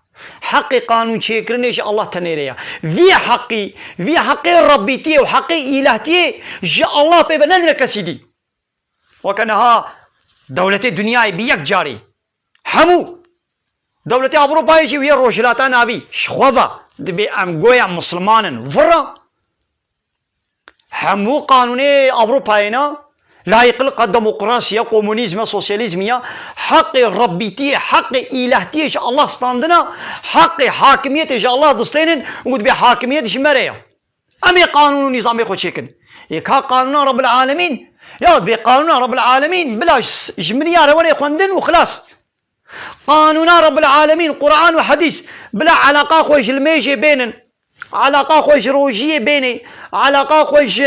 حق قانون چيكرنه ايش الله تنيريا في حقي ربيتي و حقي الهتي جا الله بيبنن لكسيدي وكانها دولة الدنيا بيك جاري همو دولة أوروبا وهي روشلاتان أبي شخوضة دبي أم قويا مسلمان فرا همو قانوني أوروبا لا يقلق الديمقراطية كومونيزم سوسياليزم حق ربيتي حق إلهتي الله ستاندنا حق حاكمية الله دستين ودبي حاكمية شمرية أمي قانون نظامي خوشيكن يكا قانون رب العالمين يا بقانون رب العالمين بلا جمريار ولا يخوندن وخلاص قانون رب العالمين قرآن وحديث بلا علاقة خوش الميجي بينن علاقة خوش روجية بيني علاقة خوش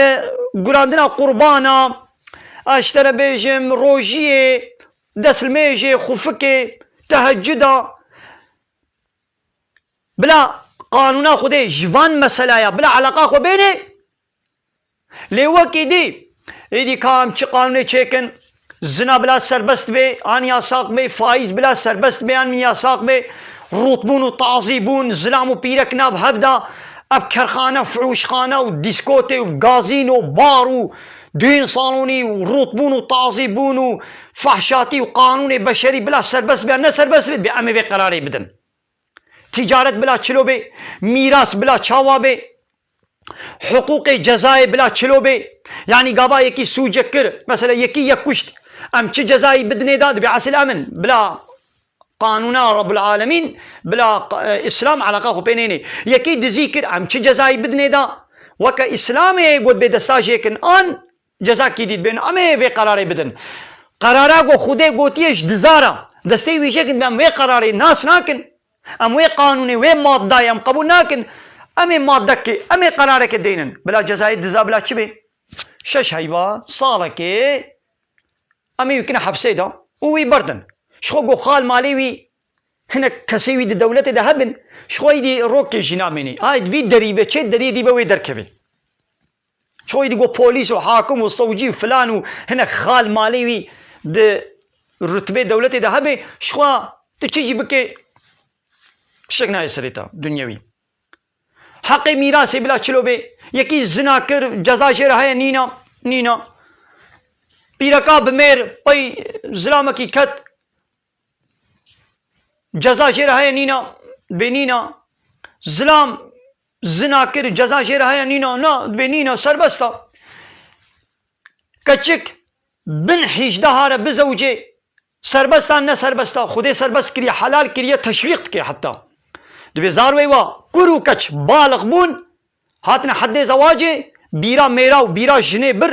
قراندنا قربانا اشترى بيجم روجية دس الميجي خفكي تهجدا بلا قانونا خودي جوان مسلايا بلا علاقة خو بيني لوكي دي ایدی کام چه قانونی چکن زنا بلا سربست بی آن یاساق بی فایز بلا سربست بی آن یاساق بی روتبون و تعظیبون زلام و پیرک ناب هبدا اب کرخانه فروشخانه و دیسکوته و گازین و بار و دین صالونی و روتبون و تعظیبون و فحشاتی و قانون بشری بلا سربست بی نه سربست بی امی بی قراری بدن تجارت بلا چلو بی میراث بلا چاوا بی حقوق جزای بلا چلو بی يعني قابا يكي سوجكر مثلا يكي يكشت ام چه جزائي بدني داد بعسل امن بلا قانونا رب العالمين بلا اسلام علاقه بينيني يكي دزيكر ام چه جزائي بدني دا وكا اسلامي قد بدستاج يكن ان جزا كي ديد بين امي بقرار بدن قرارا گو خودي گوتيش دزارا دستي ويشكن بام وي قراري ناس ناكن ام وي قانوني وي ماده ام قبول ناكن امي مادك امي قرارك دينن بلا جزائي دزا بلا چبي شش هيوا صالكي امي يمكن حبسي دا وي بردن شخو خال مالي وي هنا كسيوي دي دولتي ده هبن شخو يدي روكي جناميني هاي في دريبه چه دري دي بوي دركبي شخو يدي بوليس وحاكم وصوجي وفلان هنا خال مالي وي د رتبه دولتي ده هبي شخو تشيجي بكي شكنا يسريتا دنيوي حق ميراثي بلا چلو بي يكي زناكر جزا شرها نينا بيركا بمير باي زلامكي كت جزا شرها نينا بنينا زلام زناكر جزا شرها نينا نا بنينا سربستا كچك بن حجده هاره بزوجه سربستا نه سربستا خودي سربست كري حلال كري تشويق كي حتى دبي زاروي وا كرو كچ بالغ بون هاتنا حد زواجه بيرا ميرا و بيرا جنه بر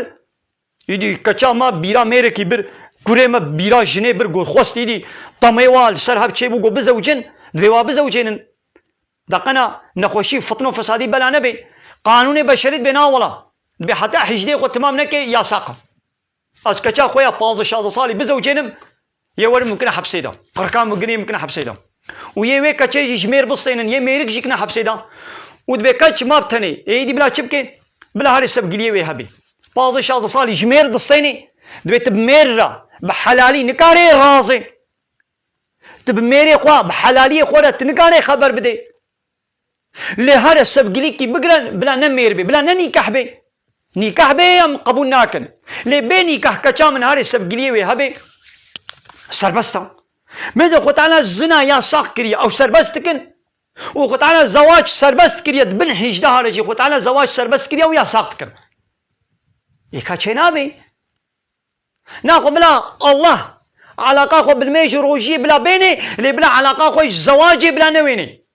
يدي كچا ما بيرا ميرا كي بر كوري ما بيرا جنه بر گو خوست يدي طميوال سرهب چه بو گو بزوجن دويوا بزوجين دقنا نخوشي فتنو فسادي بلا نبي قانون بشريت بنا ولا بي حتى حجدي خو تمام نكي يا ساقه اس كچا خويا 15 صالي بزوجينم يور ممكن حبسيدا ارقام ممكن حبسيدا ويوي كچي جمير بسطينن يميرك جيكنا حبسيدا ودبي كاتش ما بتني ايدي بلا شبكه بلا هاري سب قليه هبي 15 صالي جمير دستيني دبي تبميرة بحلالي نكاري رازي تبميري خوا بحلالي خورة نكاري خبر بدي لهر السبقلي كي بلا نمير بي بلا نيكح بي نيكح بي ام قبول ناكن لي بي نيكح كچا من هر السبقلي وي هبي سربستا ماذا خو تعالى الزنا يا ساق كريا او سربستكن وخو تعالى الزواج سربست كريا بن هجده هرجي خو تعالى زواج سربست كريا ويا ساقتكن يكا چنابي ناخو بلا الله علاقه خو بالميج روجي بلا بيني اللي بلا علاقه خو زواجي بلا نويني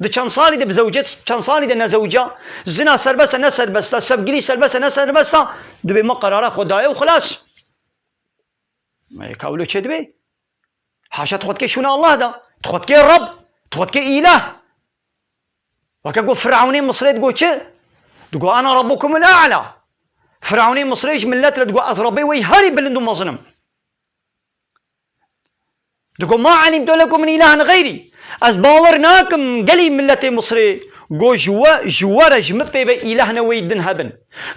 ده چند سالي ده بزوجت چند سالي ده نزوجه زنا سربسه نه سربسه سبقلي سربسه نه سربسه ده بما قراره خدايه وخلاص ما يكاولو چه دبي حاشا تخوت كي شونا الله ده تخوت كي رب تخوت كي اله وكاكو فرعوني مصري تقول چه تقول انا ربكم الاعلى فرعوني مصريش ملت تقول اضربي ويهري بلندو مظلم تقول ما علمت لكم من اله غيري از باورناكم قلي ملتي مصري قو جوارة جمت بيبا إلهنا ويدن هبن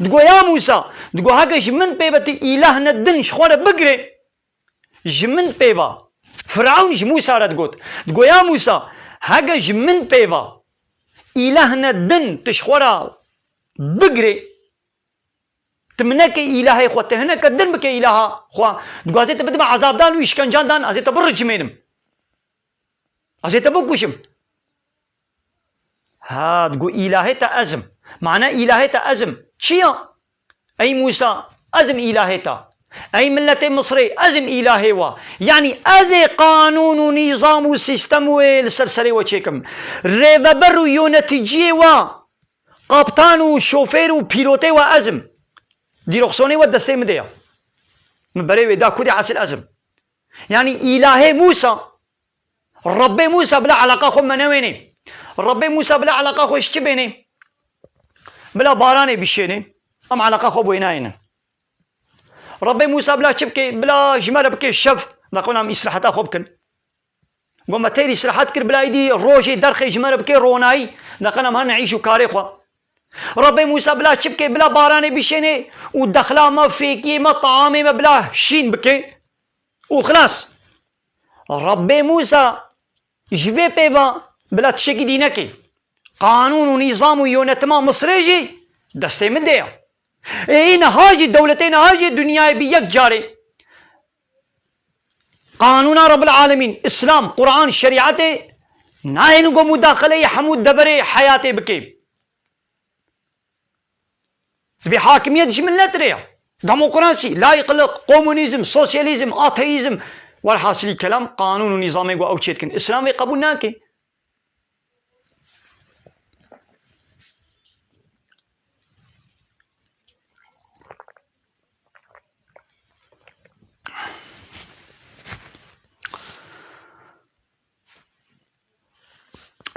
تقول يا موسى تقول هكا جمن بيبا إلهنا الدن شخوارة بقري جمن بيبا فرعون موسى تقول يا موسى هكا جمن بيبا إلهنا الدن تشخوارة بقري تمنك إلهي خوات هناك الدن بك إلها خوا تقول أزيت بدما عذاب دان ويشكنجان دان أزيت برج منهم أزيت بوكوشم ها تقول إلهي أزم معنى إلهي أزم شيا أي موسى أزم إلهي أي ملة مصري أزم إلهي يعني أزي قانون ونظام وسيستم والسلسلة وشيكم ريببر يونتجي قبطان وشوفير وبيلوتي وأزم دي رخصوني ودستي مديا من بريوي دا كودي عسل أزم يعني إلهي موسى ربي موسى بلا علاقة خو منويني ربي موسى بلا علاقة خو اشتبيني بلا باراني بشيني أم علاقة خو بويناين ربي موسى بلا شبكي بلا جمال بكي الشف نقول عم إصلاحات خو قوم تيري إصلاحات كر بلا ايدي روجي درخي جمال بكي روناي نقول عم هنعيشو كاري خو ربي موسى بلا شبكي بلا باراني بشيني ودخلا ما فيكي ما طعامي ما بلا شين بكي وخلاص ربي موسى جوي بيبا بلا تشكي دينكي قانون ونظام ويونتما مصريجي دستي من ديا اين هاجي الدولتين هاجي الدنيا بيك جاري قانون رب العالمين اسلام قرآن شريعتي ناينو مداخلة حمود دبري حياتي بكي بحاكمية جملة تريا ديمقراطي لا يقلق كومونيزم سوسياليزم اثيزم والحاصل كلام قانون ونظام يقول او تشيتكن اسلامي قبول ناكي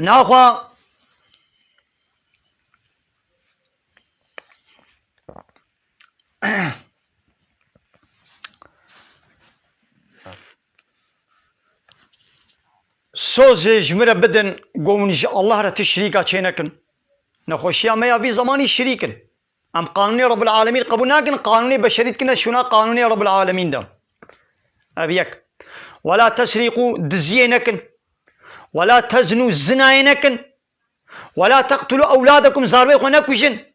ناخوا سوز جمرة بدن قوم الله را تشريكا چينكن نخوشيا ما في زماني شريكن ام قانوني رب العالمين قبولناكن قانوني بشريت كنا شنا قانوني رب العالمين ده ابيك ولا تسرقوا دزينكن ولا تزنوا زناينكن ولا تقتلوا اولادكم زاربي خناكوشن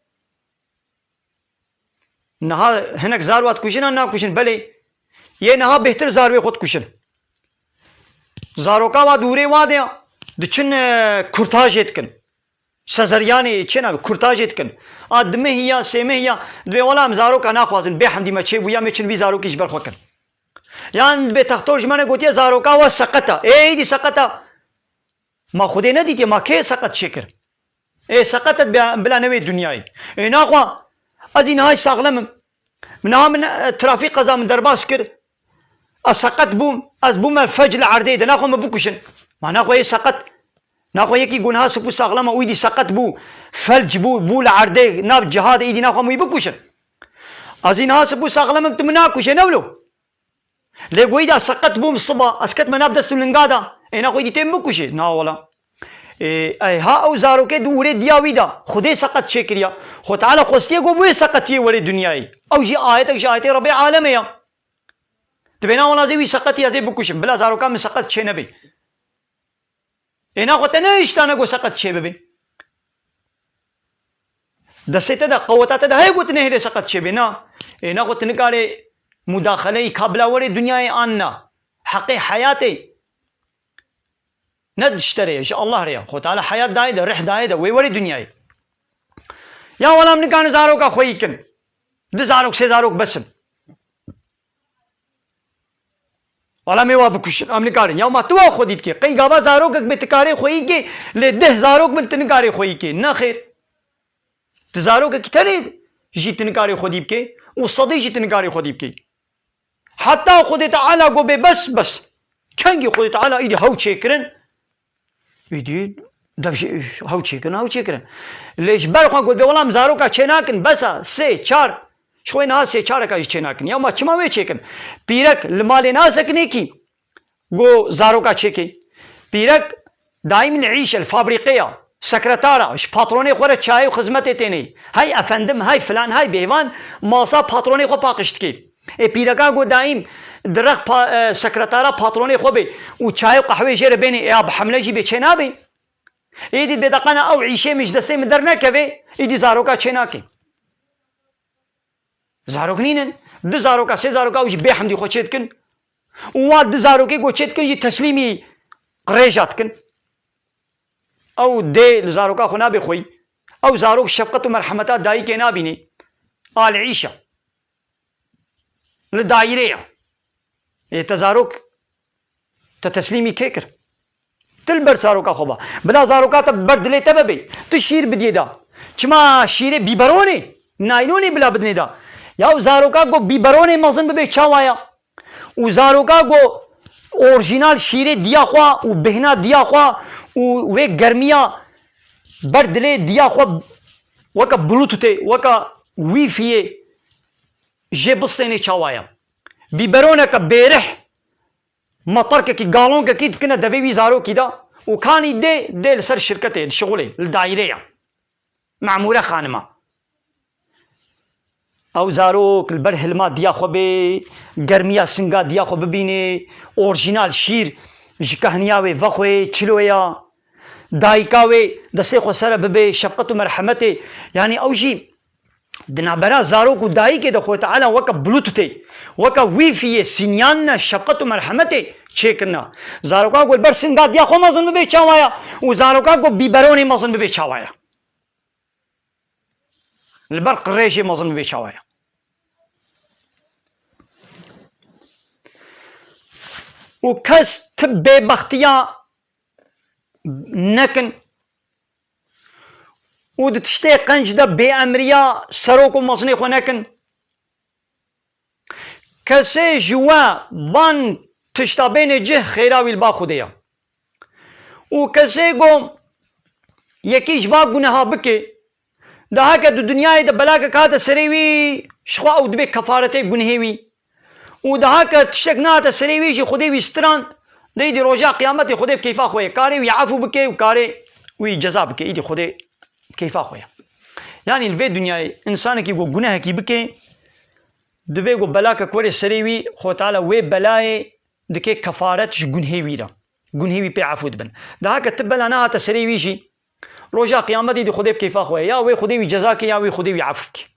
نها هناك زاروات كوشن ناكوشن بلي ينها بهتر زاربي خود كوشن زاروكا وا دوره واديا دچن كورتاج يتكن سزرياني چنا كورتاج يتكن ادمه هي سيمه هي دبي ولا زاروكا ناخوازن بحمدي ما چي ويا مچن بي زاروكي جبر خوكن يعني بتختار جمانه قوتي زاروكا وا سقطا اي دي سقطا ما خودي نديتي ما كي سقط شكر اي سقطت بلا نوي دنياي اي ناخوا ازين هاي ساغلم منها من ترافيق قضاء من درباس كر اسقط بوم از بوم الفجر العردي ده ناخو مبوكشن ما ناخو اي سقط ناخو يكي قنها سبو ساغلم ويدي سقط بو فلج بو العردي ناب جهاد ايدي ناخو مو يبكوشن ازين ها سبو ساغلم تمناكوشن اولو لقويدا سقط بوم الصبا اسكت مناب دستو لنقادا اي ناخو يدي تمبكوشي نا ولا اي ها او زاروكي دوره دياويدا خدي سقط شكريا خو تعالى خوستي قو بوي سقطي ولي دنياي او جي آيتك ربي عالمية تبينا ولا زي سقط يا زي بكوشم بلا زاروكا من سقط شي نبي انا قلت انا اشتانا قو سقط شي ببي دسته ده قوتات ده هي قلت نهر سقط شبنا إنا قلت نقاري مداخلة قبل وري دنيا أنا حقي حياتي ندشتري إن شاء الله ريا خو تعالى حياة دايدة رح دايدة ويوري دنياي يا ولا من كان زاروك أخويكن ده زاروك سيزاروك بسم ولا ميوا بكش أمريكاري يا ما توا خوديت كي قي غابا زاروك بتكاري خويكي لده زاروك بنتنكاري خويكي نخير تزاروك كتري جيت تنكاري خوديبكي وصديق جيت تنكاري خوديبكي حتى خودي تعالى قوبي بس كان خودي تعالى ايدي هاو تشيكرن ايدي دبش هاو تشيكرن ليش برخوا قوبي والله مزاروكا تشيناكن بسا سي چار شوي ناس سي چار کا تشيناكن يا ما چما تشيكن بيرك لمال ناسك نيكي جو زاروكا تشيكي بيرك دائما العيشه الفابريقيه سكرتارا اش باتروني خوره چای و خدمت تيني هاي افندم هاي فلان هاي بيوان ماسا باتروني خو پاقشتكي اي بيركا جو دائم درخ سكرتارا باتروني خو بي و چای و قهوه جير بيني يا بحمله جي بچنابي ايدي بدقنا او عيشه مش دسي مدرنا كبي ايدي زاروكا چناكي زاروك نينن د زاروكا سي زاروكا وش بحمدي خو چتكن و د زاروكي جو چتكن جي تسليمي قريجاتكن او دي لزاروكا خو نابي خوي او زاروك شفقة ومرحمة داي كي نابيني آل عيشة للدائرية تزاروك تتسليمي كيكر تلبر زاروكا خوبا بلا زاروكا تبرد لي تببي تشير بدي دا چما شيري بيبروني نايلوني بلا بدني دا يا زاروكا گو بيبروني مزن ببي چاوايا و زاروكا گو اورجينال شيري ديا خوا و بهنا ديا خوا و گرمیا برد لي ديا خوا وكا بلوتوث وكا وي في جي بصيني چاوايا بيبرونك بيرح مطرك كي قالون كي كنا دبي زارو كده وكان دي لسر شركته الشغله الدائريه معموره خانمه او زاروك البره الماء ديا خو بي گرميا سنگا ديا خو ببيني اورجينال شير جكهنياوي وخوي چلويا دايكاوي دسي خو سر ببي شفقه مرحمته يعني اوجي دنابرا زاروك وداي كده خو تعالى وكا بلوتوث وكا وي في سينيان شفقه مرحمته چيكنا زاروكا گول بر سنگا ديا خو مزن ببي چاوايا و زاروكا گو بيبروني مزن ببي چاوايا البرق الريشي مزن ببي چاوايا وكس تبي بختيا نكن ود تشتي قنج ده بأمريا سروك ومصني خو نكن كسي جوا وان تشتا بين جه خيراوي البا خوديا وكسي قوم يكي جوا گناها بكي ده هكا دو دنياي ده بلاك كاتا سريوي شخوا او دبي كفارتي گنهيوي وده هكا تشتكناتا سريوي جي خودي ستران دي روجا قيامتي خودي بكيفا خويا كاري ويعفو بكي وكاري ويجزا بكي ايدي خودي كيفا خويا يعني الفي دنياي انسان كي قو گناه كي بكي دبي قو بلاك كوري سريوي خو تعالى وي بلاي دكي كفارتش گنهيوي دا گنهيوي بي عفو دبن ده هكا تبلا ناتا سريوي جي روجا قيامتي دي خودي بكيفا خويا يا وي خودي ويجزاك يا وي خودي ويعفوك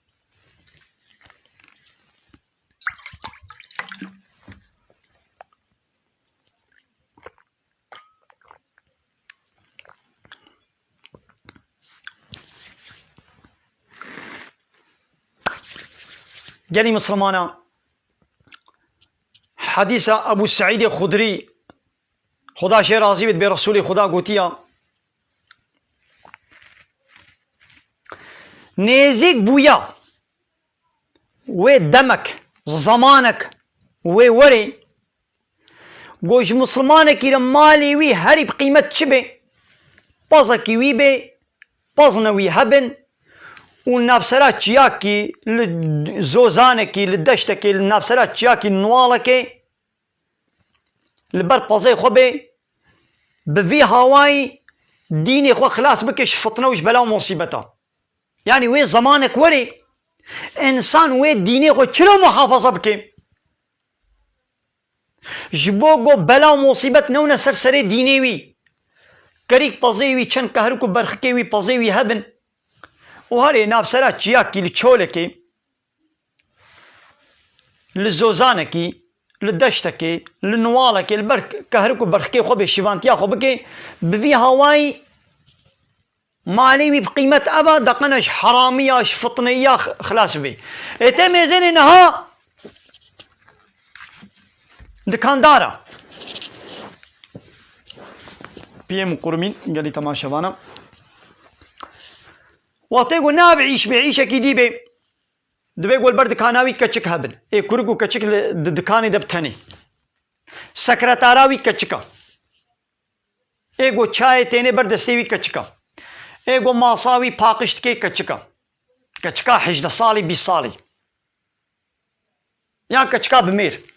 جاني مسلمانا حديث أبو سعيد الخدري خدا شي راضي بيت برسول خدا قوتيا نيزيك بويا وي دمك زمانك وي وري قوش مسلمانك مالي وي هري بقيمة شبه بازكي وي بي بازنا وي هبن والنافسرات چياكي لزوزانكي لدشتكي النافسرات چياكي نوالكي البر بازي خوبي بفي هواي ديني خو خلاص بكش فطنوش بلا مصيبتا يعني وي زمانك وري انسان وي ديني خو چلو محافظة بكي جبوغو بلا مصيبت نونا سرسري ديني وي كريك بازي وي چن كهركو برخكي وي بازي وي هبن وهري ناب سرا تشياكي لتشولكي للزوزانكي للدشتكي للنوالكي البرك كهركو برخكي خو بشيفانتيا خو بكي بفي هواي مالي بقيمة أبا دقنش حرامية فطنية خلاص بي اتميزين انها دكاندارة بيم قرمين قال لي تماشى وطيقو ناب عيش بعيشة كي ديبي دبي يقول برد كاناوي كتشك هبل اي كوركو كتشك دكاني دبتني سكرتاراوي كتشكا اي گو چای تيني بردستيوي كتشكا اي گو ماساوي پاقشت كي كتشكا كتشكا 18 صالي 20 صالي يا كتشكا بمير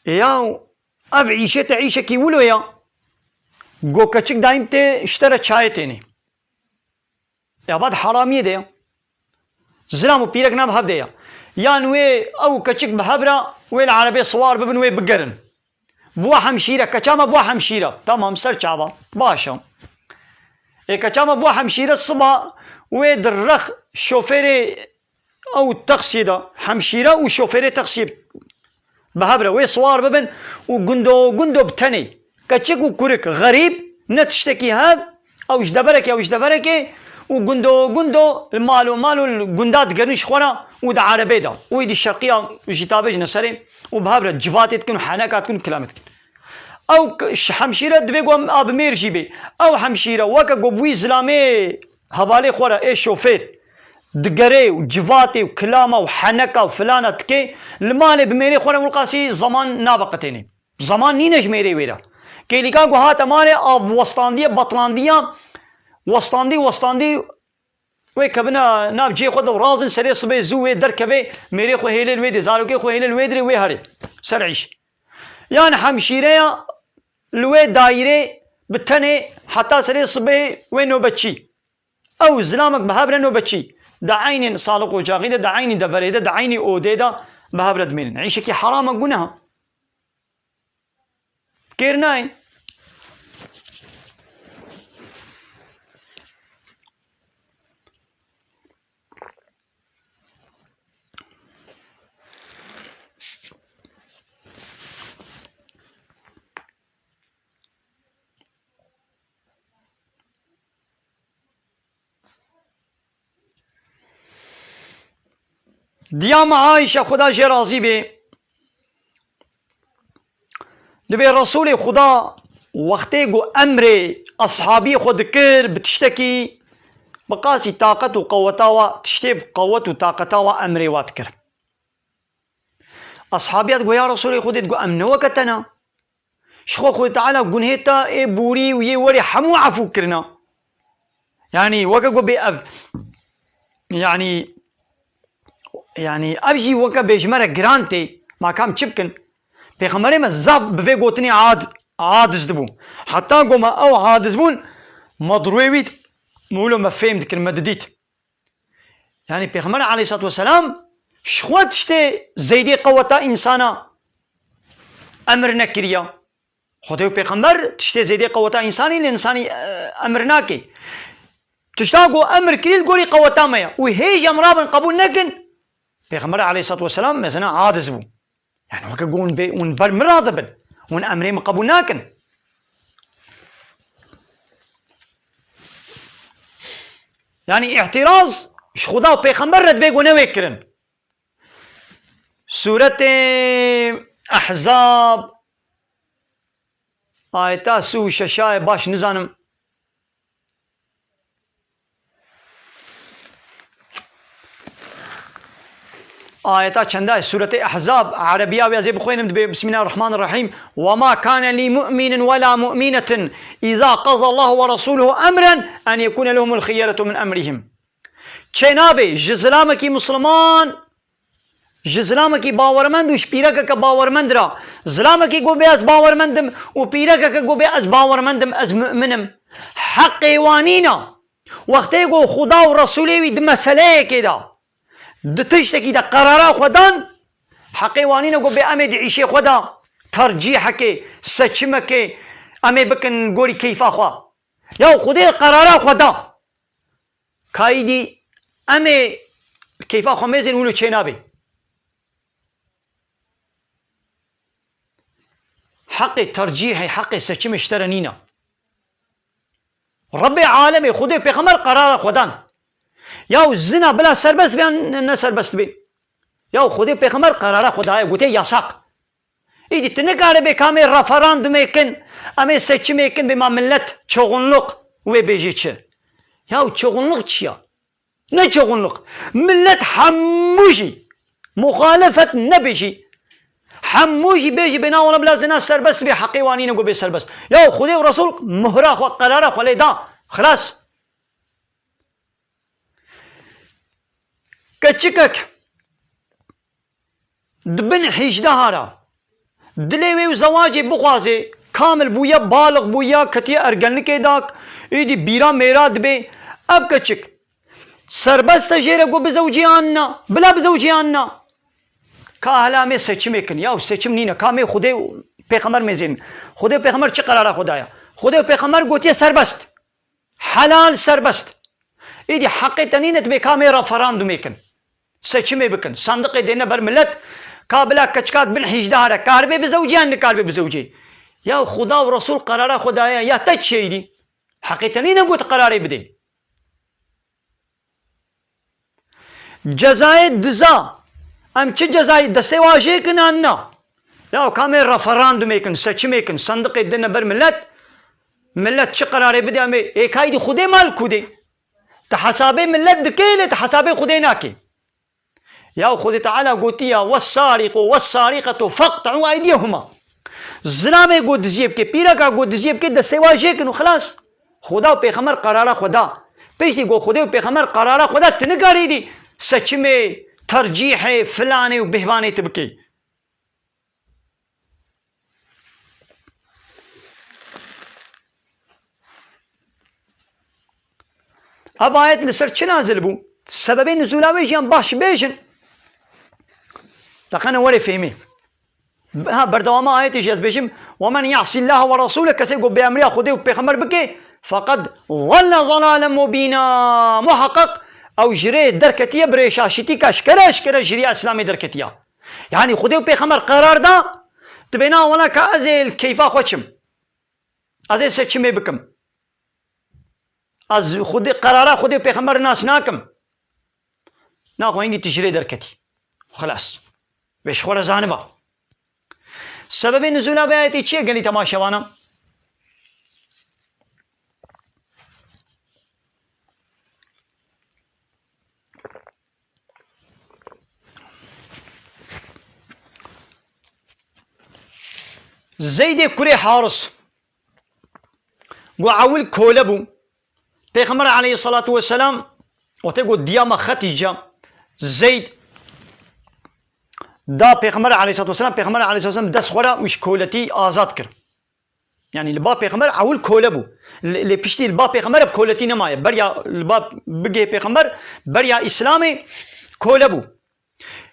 يا اب عيشة عيشة كي ولو يا گو كتشك دايم تي اشترى چای تيني يا بعد حرامية ديا زلام وبيرك نام هب ديا يان وي او كتشك بهبرة وي العربية صوار ببن وي بقرن بوا حمشيرة كتشاما بوا حمشيرة تمام سر شعبا باشا اي كتشاما بوا حمشيرة الصبا وي درخ شوفيري او تقصيدة حمشيرة وشوفيري تقصيد بهبرة وي صوار ببن وقندو بتني كتشك وكورك غريب نتشتكي هذا او جدبرك او جدبرك وقندو مالو القندات قرنش خورا ودا عربي دا ويدي الشرقية جتابج نسري وبهابرة جفاتي تكون حنكات تكون كلامت او حمشيرة دبيقو اب مير جيبي او حمشيرة وكا قبوي زلامي هبالي خورا اي شوفير دقري وجفاتي وكلامه وحنكة وفلانة تكي المالي بميري خورا والقاسي زمان نابقتيني زمان نينج ميري ويرا كي اللي كان هاتا مالي اب وسطاندية بطلاندية وسطاندي وي كبنا ناب جي خود رازن سري صبي زوي دركبي ميري خو هيلن ويدي زاروكي خو هيلن ويدري وي هري سرعيش يعني حمشيريا لوي دايري بتني حتى سري صبي وين نوبتشي او زلامك بهابره نوبتشي دعيني صالق وجاغيده دعيني دفريده دعيني اوديدا بهابره دمين عيشكي حرام قناها كيرناي ديام عائشة خدا جي راضي بي دبي رسول خدا وقتي قو امري اصحابي خود كر بتشتكي بقاسي طاقة وقوتاوا تشتي بقوة وطاقتاوا امري واتكر اصحابي قو يا رسول خود قو امن وكتنا شخو خود تعالى قنهتا اي بوري ويي وري حمو عفو كرنا يعني وكا قو بي اب يعني ابجي وكا بيجمرة جرانتي ما كام تشبكن بيخمري ما زاب بفي قوتني عادز دبو حتى قو ما او عادز بون مضرويويت مولو ما فهمت كلمة ديت يعني بيخمري عليه الصلاة والسلام شخوات شتي زيدي قوتا انسانا امر نكريا خديو بيخمر تشتي زيدي قوتا انساني الانساني امر ناكي تشتاقو امر كريل قولي قوتا ميا وهي مرابن قبول نكن بيغمر عليه الصلاة والسلام مثلا عادز بو يعني وكا قون بي ونبر مرادبن ون امري مقبول ناكن يعني اعتراض شخدا بيغمر رد بيقو نويكرن سورة احزاب آيتا سو ششاي باش نزانم آياتا چندا سورة أحزاب عربية ويازي بخوين بسم الله الرحمن الرحيم وما كان لمؤمن ولا مؤمنة إذا قضى الله ورسوله أمرا أن يكون لهم الخيارة من أمرهم چنابي جزلامكي مسلمان جزلامكي باورمند وش بيركك باورمند را زلامكي قو بي از باورمندم وبيركك قو بي از باورمندم از مؤمنم حقيوانينا وقتی قو خدا ورسوله ويد مسألة كده دتشتكي دا قرارا خدان حقيوانين قو بأمد عيشي خدا ترجيحك سچمك امي بكن قولي كيف اخوا یا خودی قراره خدا کایدی امی کیفا خمیزین اونو چه نبی حق ترجیح حق سچم اشترنینا رب عالم خودی پیغمبر قرار خدان یا زنا بلا سربست بیان نه سربست بی یا خودی پیغمبر قرار خدای گوته یاساق ایدی تنگاره به کامی رفراندوم اکن امی سچم اکن به ما ملت çoğunluk و بیجی چه یا çoğunluk چیا نه çoğunluk ملت حموشی مخالفت نبیشی حموشی بیجی بنا ولا بلا زنا سربست بی حقیوانی نگو بی سربست یا خودی و رسول مهره و قراره خلی دا خلاص کچکک دبن 18 هارا دلوی و زواج بخوازه کامل بویا بالغ بویا کتی ارگلنکی داک ایدی بیرا میرا دبی اب کچک سربست جیره گو بزوجی آننا بلا بزوجی آننا که احلامه سچمه کن یا سچم نینه کامه خود پیغمبر میزین خود پیغمبر چه قراره خدایا خود پیغمبر گوتی سربست حلال سربست ایدی حق تنینت به کامه رفراندو میکن سچمه بکن صندق دینه بر ملت کابلا کچکات بن 18 هاره کاربه بزوجی آن کاربه بزوجی یا خدا و رسول قراره خدایا یا تج شیدی حق تنینه گوت قراره بدی جزای دزا ام چه جزای دسته واجه کنن نه یا کامل رفراندو میکن سچ میکن صندق دینه بر ملت چه قراره بده امی ایکایی خودی مال کودی تا حساب ملت دکیله تا حساب خودی ناکی یا خود تعالی گوتیا والسارق والسارقه فقطعوا ایدیهما زنا میں گو دزیب کے پیرا کا گو دزیب کے دستے واجه کنو خلاص خدا و پیغمبر قراره خدا پیشی گو خدا و پیغمبر قراره خدا تنگاری دی سچ میں ترجیح فلانے و بہوانے طبقے اب آیت لسر چه نازل بو سبب نزولاوی جان باش بیجن تقنا ولی فهمی ها بردوام آیتش از بیجم ومن يعصي الله ورسوله کسی گو به امر خدا و پیغمبر بکی فقد ضل ضلالا مبینا محقق او جری درکتیه بریشاشتی کشکره جری اسلامی درکتیه یعنی خدا و پیغمبر قرار دا تبینا ولا که ازل کیفا خوچم ازل سچمی بکم از خود قراره خود پیغمبر ناس ناکم ناخو اینگی تجری درکتی خلاص بش خور زانبا سبب نزول به آیتی چیه گلی تماشوانا زید کری حارس گو عول کولبو پیغمبر علیه الصلاة والسلام وقتی گو دیاما ختیجا زید دا پیغمبر علیه الصلاة والسلام پیغمبر علیه الصلاة والسلام دست خورا وش کولتی آزاد کرد یعنی لبا پیغمبر عول کولبو لپشتی لبا پیغمبر اب کولتی نمایه بریا لبا بگه پیغمبر بریا اسلام کولبو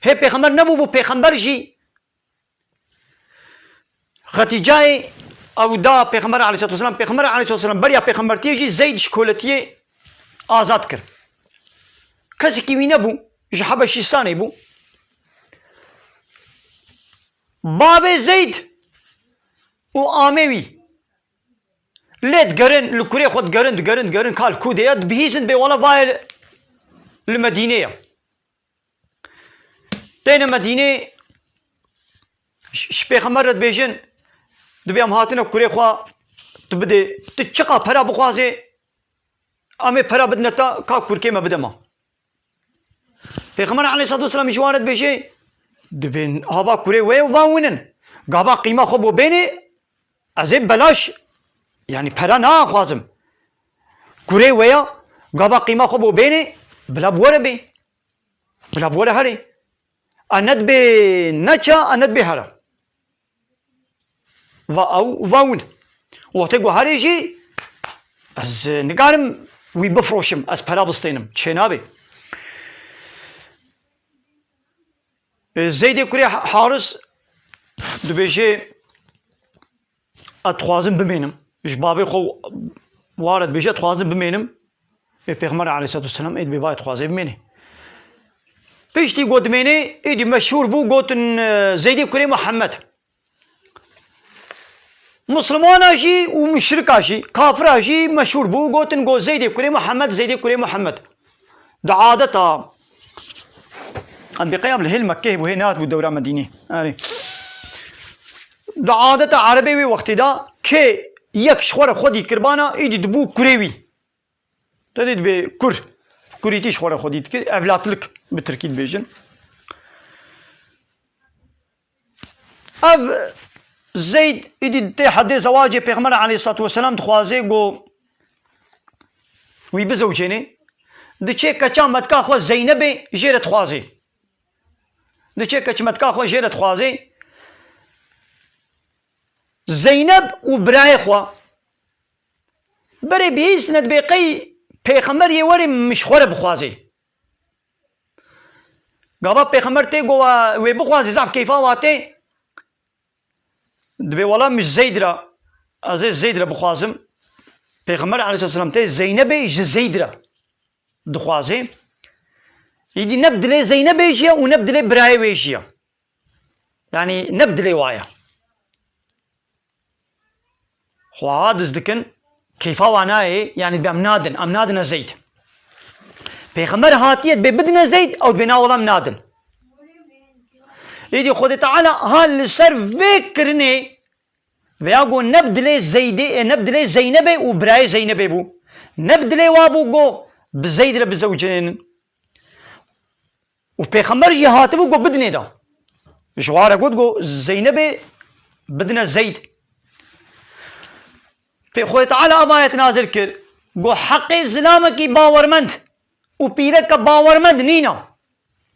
هی پیغمبر نبو بو پیغمبر جی ختیجای او دا پیغمبر علیه الصلاة والسلام پیغمبر علیه الصلاة والسلام بریا پیغمبر تیجی زید شکولتی آزاد کرد کسی کی وی نبو جه حبشستانی بو باب زید و آموی لید گرن لکوری خود گرن کال کوده یاد بهیزن به والا وایل المدینه دین مدینه پیغمبر رد بیجن دبیم هاتنا کوری خوا تبده تچقا پرا بخوازه امی پرا بدنتا کا کورکی ما بدما پیغمبر علیه الصلاة والسلام جوارد بیجه دبین هابا کوری وی واونن گابا قیمه خوب و بینه از بلاش یعنی پرا نا خوازم کوری ویا گابا قیمه خوب و بینه بلا بوره بی بلا بوره هری اند به نچا اند به هره و او واون وقتی گو هری جی از نگارم وی بفروشم از پرا بستینم چه نابی زید کوری حارس دبیجه اتخوازم ببینم اش بابی خو وارد بيجي تخوازم بمينم پیغمبر علیه الصلاة والسلام اید بباید خوازه بمینه پیشتی گوت مینه ایدی مشهور بو گوتن زیدی کری محمد مسلمان آشی و مشرک آشی کافر آشی مشهور بو گوتن گو زیدی کری محمد زیدی کری محمد ده عادتا قد بقيام الهل مكه وهي نات بالدورة مدينة ده عادتا عربي وقت دا كي يك شخور خودي كربانا ايدي دبو كريوي تدید به کوریتیش خوره خودید که اولاتلک به ترکید بیجن اب زید ایدید تی حد زواج پیغمبر علیه الصلاة والسلام تخوازه گو وی بزوجینه دچه کچا مدکا خو زینب جیرت خوازه دچه کچ مدکا خو جیرت خوازه زینب و برای خوا بری بیس ند بیقی پیغمبر یه وری مشخوره بخوازه گابا پیغمبر تی گو وی بخوازه زعب کیفا واته دبی والا مش زید را از زید را بخوازم پیغمبر علیه السلام تی زینب زید را دخوازه یدی نبدله زینب ایشیا و نبدله برای ویشیا یعنی نبدله وایا خواه دزدکن كيفا واناي يعني بأمنادن زيد پیغمبر هاتيت ببدنا زيد او بنا والله منادن يدي خود تعالى هال سر فكرني وياغو نبدلي زيد نبدلي زينب وبراي زينب بو نبدلي وابو جو بزيد بزوجين وبيغمبر جي هاتبو جو بدني دا جواره قد جو زينب بدنا زيد في خوي تعالى آيات نازل كر گو حق زلامة کی باورمند و پیرک کا باورمند نینا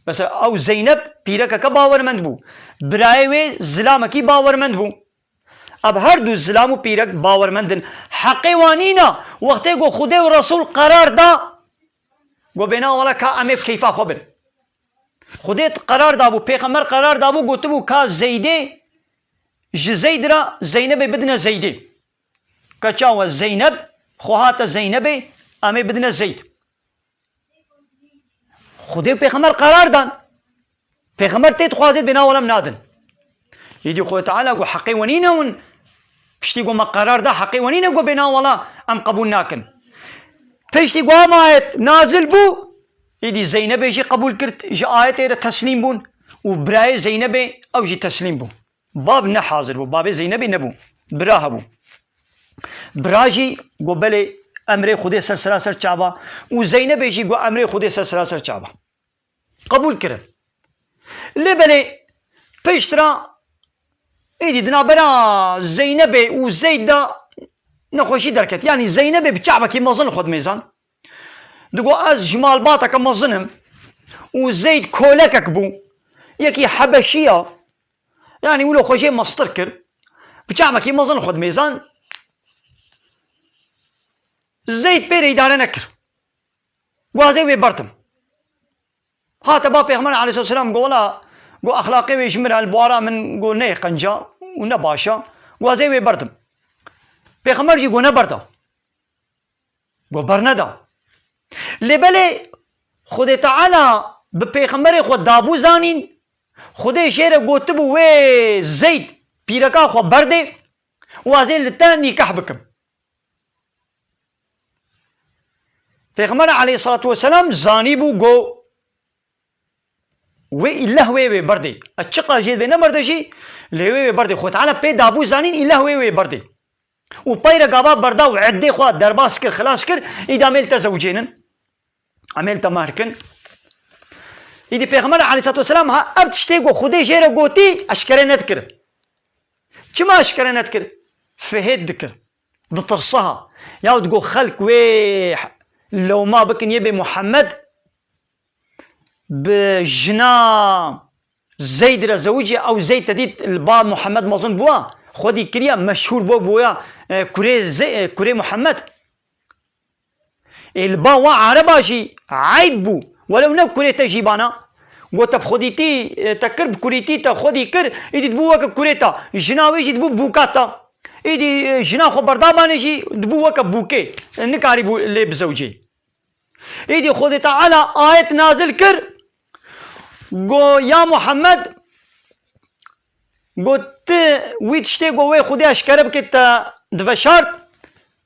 بس او زینب پیرک کا باورمند بو برایوی زلامة کی باورمند بو اب هر دو زلام و پیرک باورمندن حق وانینا وقتی گو خدا و رسول قرار دا گو بنا والا کا امیف کیفا خبر خدا قرار دا بو پیغمبر قرار دا بو گو تبو کا زیده زید را زینب بدنا زیده كچاو زينب خوهات زينب امي بدنا زيد خدي پیغمبر قرار دان پیغمبر تيت خوازيد بنا ولا منادن يدي خو تعالى قو حقي ونينا ون بشتي قو ما قرار دا حقي ونينا قو بنا ولا ام قبول ناكن بشتي قو ما آيت نازل بو يدي زينب يجي قبول كرت يجي آيت ايرا تسليم بون وبراي زينب او يجي تسليم بو باب نحاضر بو باب زينب نبو براها بو براجي گو بله امر خود سرسراسر چابا و زینب جی گو امر خود سرسراسر چابا قبول کرد لبله پیشترا ایدی دنابرا زینب و زید دا نخوشی درکت یعنی زینب بچعبا کی مزن خود میزان دگو از جمال باتا که مزنم و زید کولکک بو یکی حبشیه یعنی ولو خوشی مستر کرد بچعبا کی مزن خود میزان زيد بيري إدارة نكر وازي ويبرتم هات با پیغمبر عليه الصلاة والسلام قولا قو أخلاقي ويشمر البوارا من قو نه قنجا ونباشا وازي ويبرتم پیغمبر جي قو نبرتا قو برندا لبالي خود تعالى بپیغمبر خود دابو زانين خود شير قو تبو وي زيد بيركا خود برده وازي لتاني كحبكم پیغمبر علیه الصلاة والسلام زانی بو گو وی الله وی برده اچقا جید بی نمرده جی لیوی برده خود تعالی پی دابو زانین الله وی برده و پیر گابا برده و عده خواه درباس کر خلاص کر اید عملتا زوجینن عملتا مهرکن ایدی پیغمبر علیه الصلاة والسلام ها اب تشتی گو خودی جیر گوتی اشکره ند کر چما اشکره ند کر فهد دکر بترصها یاود گو خلق وی لو ما بكن يبي محمد بجنا زيد رزوجي او زيد تديد الباب محمد مظن بوا خودي كريا مشهور بويا كوري محمد البا وعرباشي عيب بو ولو نب كوري تجيبانا وتب خوديتي تكرب كوريتي تا خودي كر يدي بوا كوريتا جناوي يدي بو بوكاتا إيدي جنا خو برداباني جي دبو وكا بوكي نكاري بو لي بزوجي إيدي خود تعالى آية نازل كر قو يا محمد قلت ويتشتي قوي خودي أشكرب كتا دفشارت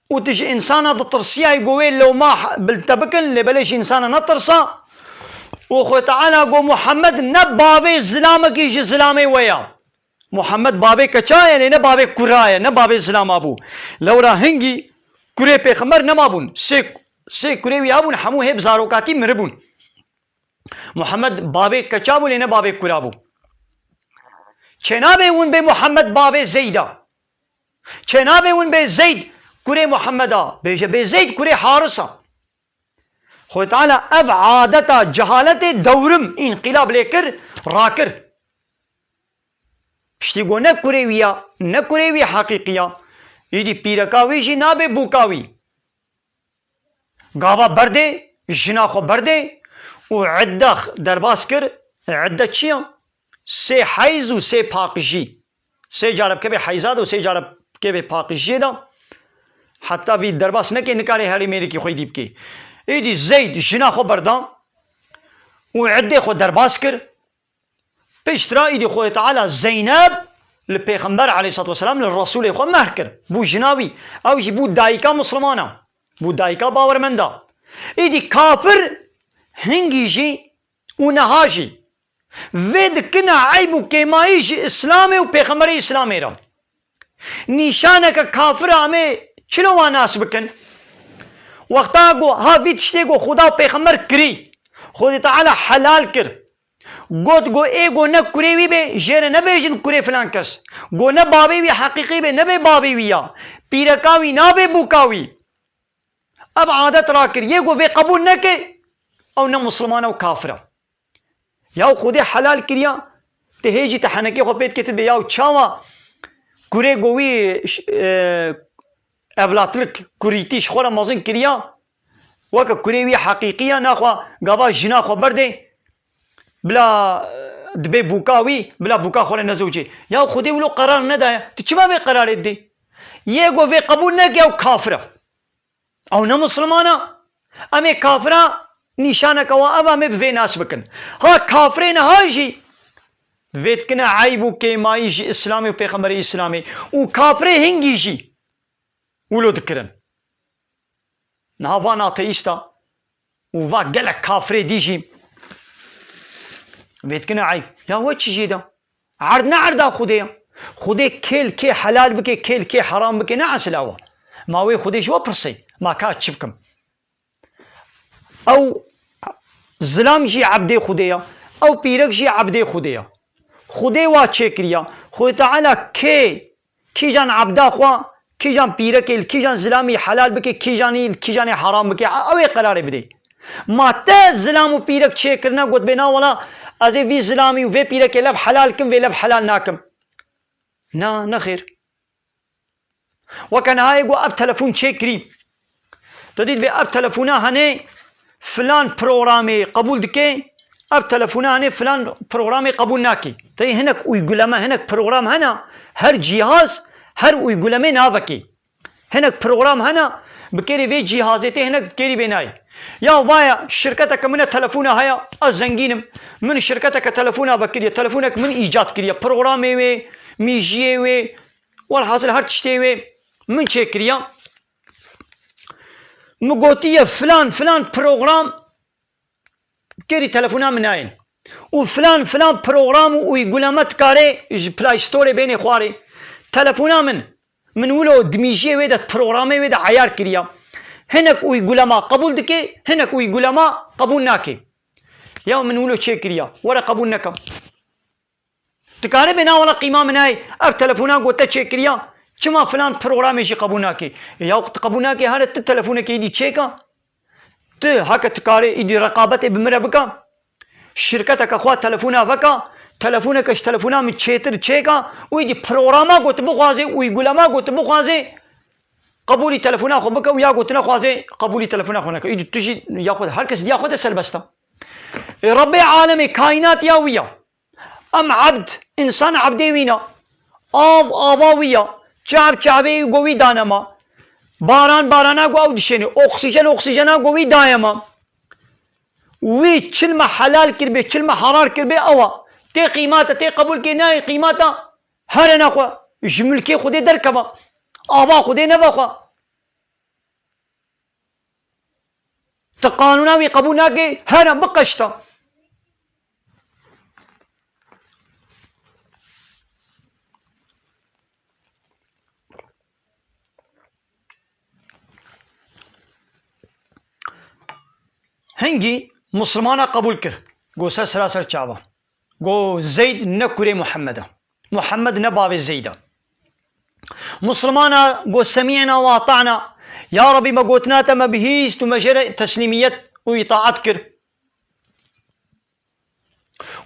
وتج إنسانة تطرسيها قوي لو ما بلتبكن لبلش إنسانة نطرسا وخو تعالى قو محمد نبابي الزلامك يجي زلامي ويا محمد بابي كچايا نه بابي كرايا نه بابي اسلام ابو لورا هنگي كوري پیغمبر نمابون سي كوري ويابون همو هب زاروكاتي مربون محمد بابي كچابو نه بابي كرابو چنابه ون به محمد بابي زيدا چنابه ون به زيد كوري محمدا به زيد كوري حارسا خو تعالى ابعادتا جهالت دورم انقلاب لكر راكر پشتی گو نکوری ویا نکوری وی حقیقیا ایدی پیرکاوی جی نابه بوکاوی گاوا برده جناخو برده و عده درباس کر عده چیه؟ سه حیز و سه پاقجی سه جارب که به حیزاد و سه جارب که به پاقجی دا حتی بی درباس نکه نکاره هری میری کی خوی دیب که ایدی زید جناخو بردان و عده خو درباس کر پیشترا ایدی خو تعالی زینب لپیغمبر علیه الصلاة والسلام للرسول خو مهر کر بو جناوی او جی بو دایکا مسلمانا بو دایکا باورمندا ایدی کافر هنگی جی و نهاجی وید کنا عیب و کیمایی جی اسلام و پیغمبر اسلامی را نیشانه که کافر همه چلو واناس بکن وقتا گو ها وید شتی گو خدا و پیغمبر کری خود تعالی حلال کر گوت گو ای گو نه کوری وی به جره نه بیجن کوری فلان کس گو نه بابی وی حقیقی به نه به بابی ویا پیرکاوی نه به بوکاوی اب عادت را کر یہ گو وی قبول نه که او نه مسلمان او کافر یا خود حلال کریا ته هیجی تحنکی خو پیت کتب یا چاوا کوری گوی ابلاتلک کوریتیش خورا مازن کریا وک کوری وی حقیقیه نخوا گوا جنا خو برده بلا دبي بوكاوي بلا بوكا خور نزوجي يا خدي ولو قرار ندا تشما بي قرار دي يگو في قبول نگي او كافره او نه مسلمانا امي كافره نشانك وا ابا مي بفي ناس بكن ها كافرين هاجي ويت كنا عيبو كيماي جي اسلامي و پیغمبر اسلامي و كافره هنگي جي ولو ذكرن نهاوانا تيستا و وا گلك كافره ديجي ويت كنا عيب يا وش جيدا عرضنا عرضا خدي كل كي حلال بكي كل كي حرام بكي نعس لاوا ما وي خدي شو برسي ما كات شبكم او ظلام جي عبدي خديا او بيرك جي عبدي خديا خدي وا تشكريا خد تعالى كي جان عبدا خوا كي جان بيرك كي جان ظلامي حلال بكي كي جاني حرام بكي او قرار بدي ما تا ظلام و بيرك تشكرنا قد بنا ولا ازي في ظلامي وفي بيرك لب حلال كم في لب حلال ناكم نا خير وكان هاي قو اب تلفون تشكري تديد بي اب تلفونا هني فلان بروغرامي قبول دكي اب تلفونا هني فلان بروغرامي قبول ناكي تي هناك ويقولما هناك بروغرام هنا هر جهاز هر ويقولما نافكي هناك بروغرام هنا بكيري في جهازتي هناك كيري بيناي يا وايا شركتك من تلفونها هيا الزنجينم من شركتك تلفونها بكريا تلفونك من ايجاد كريا بروغرامي وي ميجي وي والحاصل هر تشتي وي من شكريا مقوتية فلان بروغرام كيري تلفونها من اين وفلان بروغرام ويقول ما تكاري بلاي ستوري بيني خواري تلفونها من ولو دميجي وي ده بروغرامي وي ده عيار كريا هناك ويقول ما قبول دكي هناك ويقول ما قبول ناكي يوم من ولو تشكريا ولا قبول نكم تكاري بنا ولا قيمة من هاي اب تلفونا قلت تشكريا كما فلان بروغرام يجي قبول ناكي يا وقت قبول ناكي هذا تلفونك يدي تشيكا هكا تكاري يدي رقابتي بمربكا شركتك اخوات تلفونا فكا تلفونك اش تلفونا من تشيكا ويدي بروغراما قلت بغازي ويقول ما قلت بغازي قبولي تلفونا خو بك ويا قلت له خوازي قبولي تلفونا خو نك يجي تجي ياخذ هر كس ياخذ سلبسته ربي عالمي كائنات يا ويا ام عبد انسان عبدي وينا اب ابا ويا چاب چابی گوی دانما باران بارانا گو دشنی اکسیژن اکسیژنا گوی دایما وی چلم حلال کربه چلم حرار کربه اوا تی قیمتا تی قبول کی نه قیمتا هر نخوا جملکی خودی درکبا آبا خودی نبخوا تا قانونا وی قبول ناکی هر بقشتا هنگی مسلمانا قبول کر گو سراسر چاوا گو زید نکره محمد نباوی زیدا مسلمانا گو سمعنا واطعنا یا ربی ما گوتناتا ما بهیز تو مجرى تسلیمیت و اطاعت کر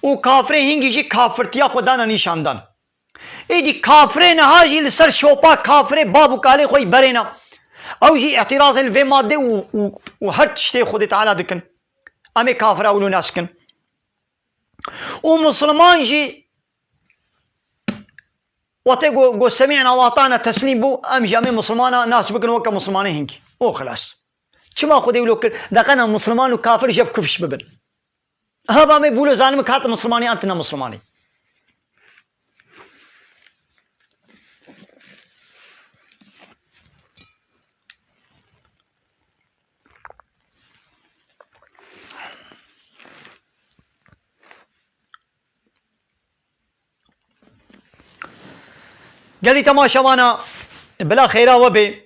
و کافره هنگی جی کافرتیا خدانا نشاندان ایدی کافره نهاجی لسر شوپا کافره بابو کالی خوی برنا او جی اعتراض الوی ماده و هر تشتی خود تعالی دکن امی کافر اولو ناس کن و مسلمان جی وقتی گو سمعنا واطعنا تسلیم بو ام جامع مسلمانا ناس بکن وکا مسلمانه هنگی او خلاص چما خودی ولو کر دقنا مسلمان و کافر جب کفش ببن هبا می بولو ظالم کات مسلمانی انت نه مسلمانی قال لي تماشا وانا بلا خيرا وبي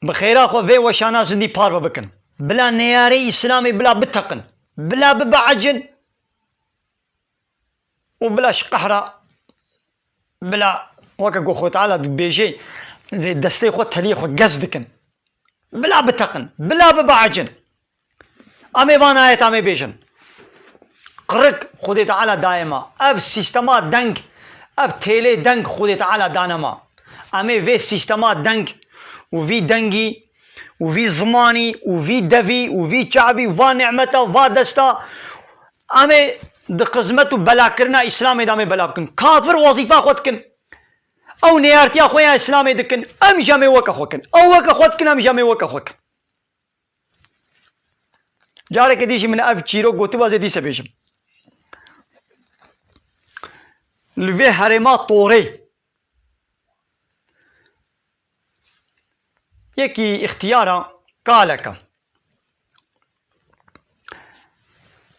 بخيرا خو في وشانا زندي بار بكن بلا نياري اسلامي بلا بتقن بلا ببعجن وبلا شقحرة بلا وكا قو خو تعالى بيجي دستي خو تلي خو قصدكن بلا بتقن بلا ببعجن امي بانا ايت امي بيجن قرق خودي تعالى دائما اب سيستمات دنك اب تيلي دنگ خود تعالى دانما امي في سيستمات دنگ وفي دنگي وفي زماني وفي دفي وفي شعبي وفا نعمته وفا دستا امي دقزمته بلا كرنا اسلامي دامي بلا بكن كافر وظيفه خودكن او نيارتي اخويا اسلامي دكن ام جامي وكا خوكن او وكا خودكن ام جامي وكا خوكن جارك ديشي من اب تشيرو قوتي وازي دي سبيشم لوی حرما طوره یکی اختیارا کالکا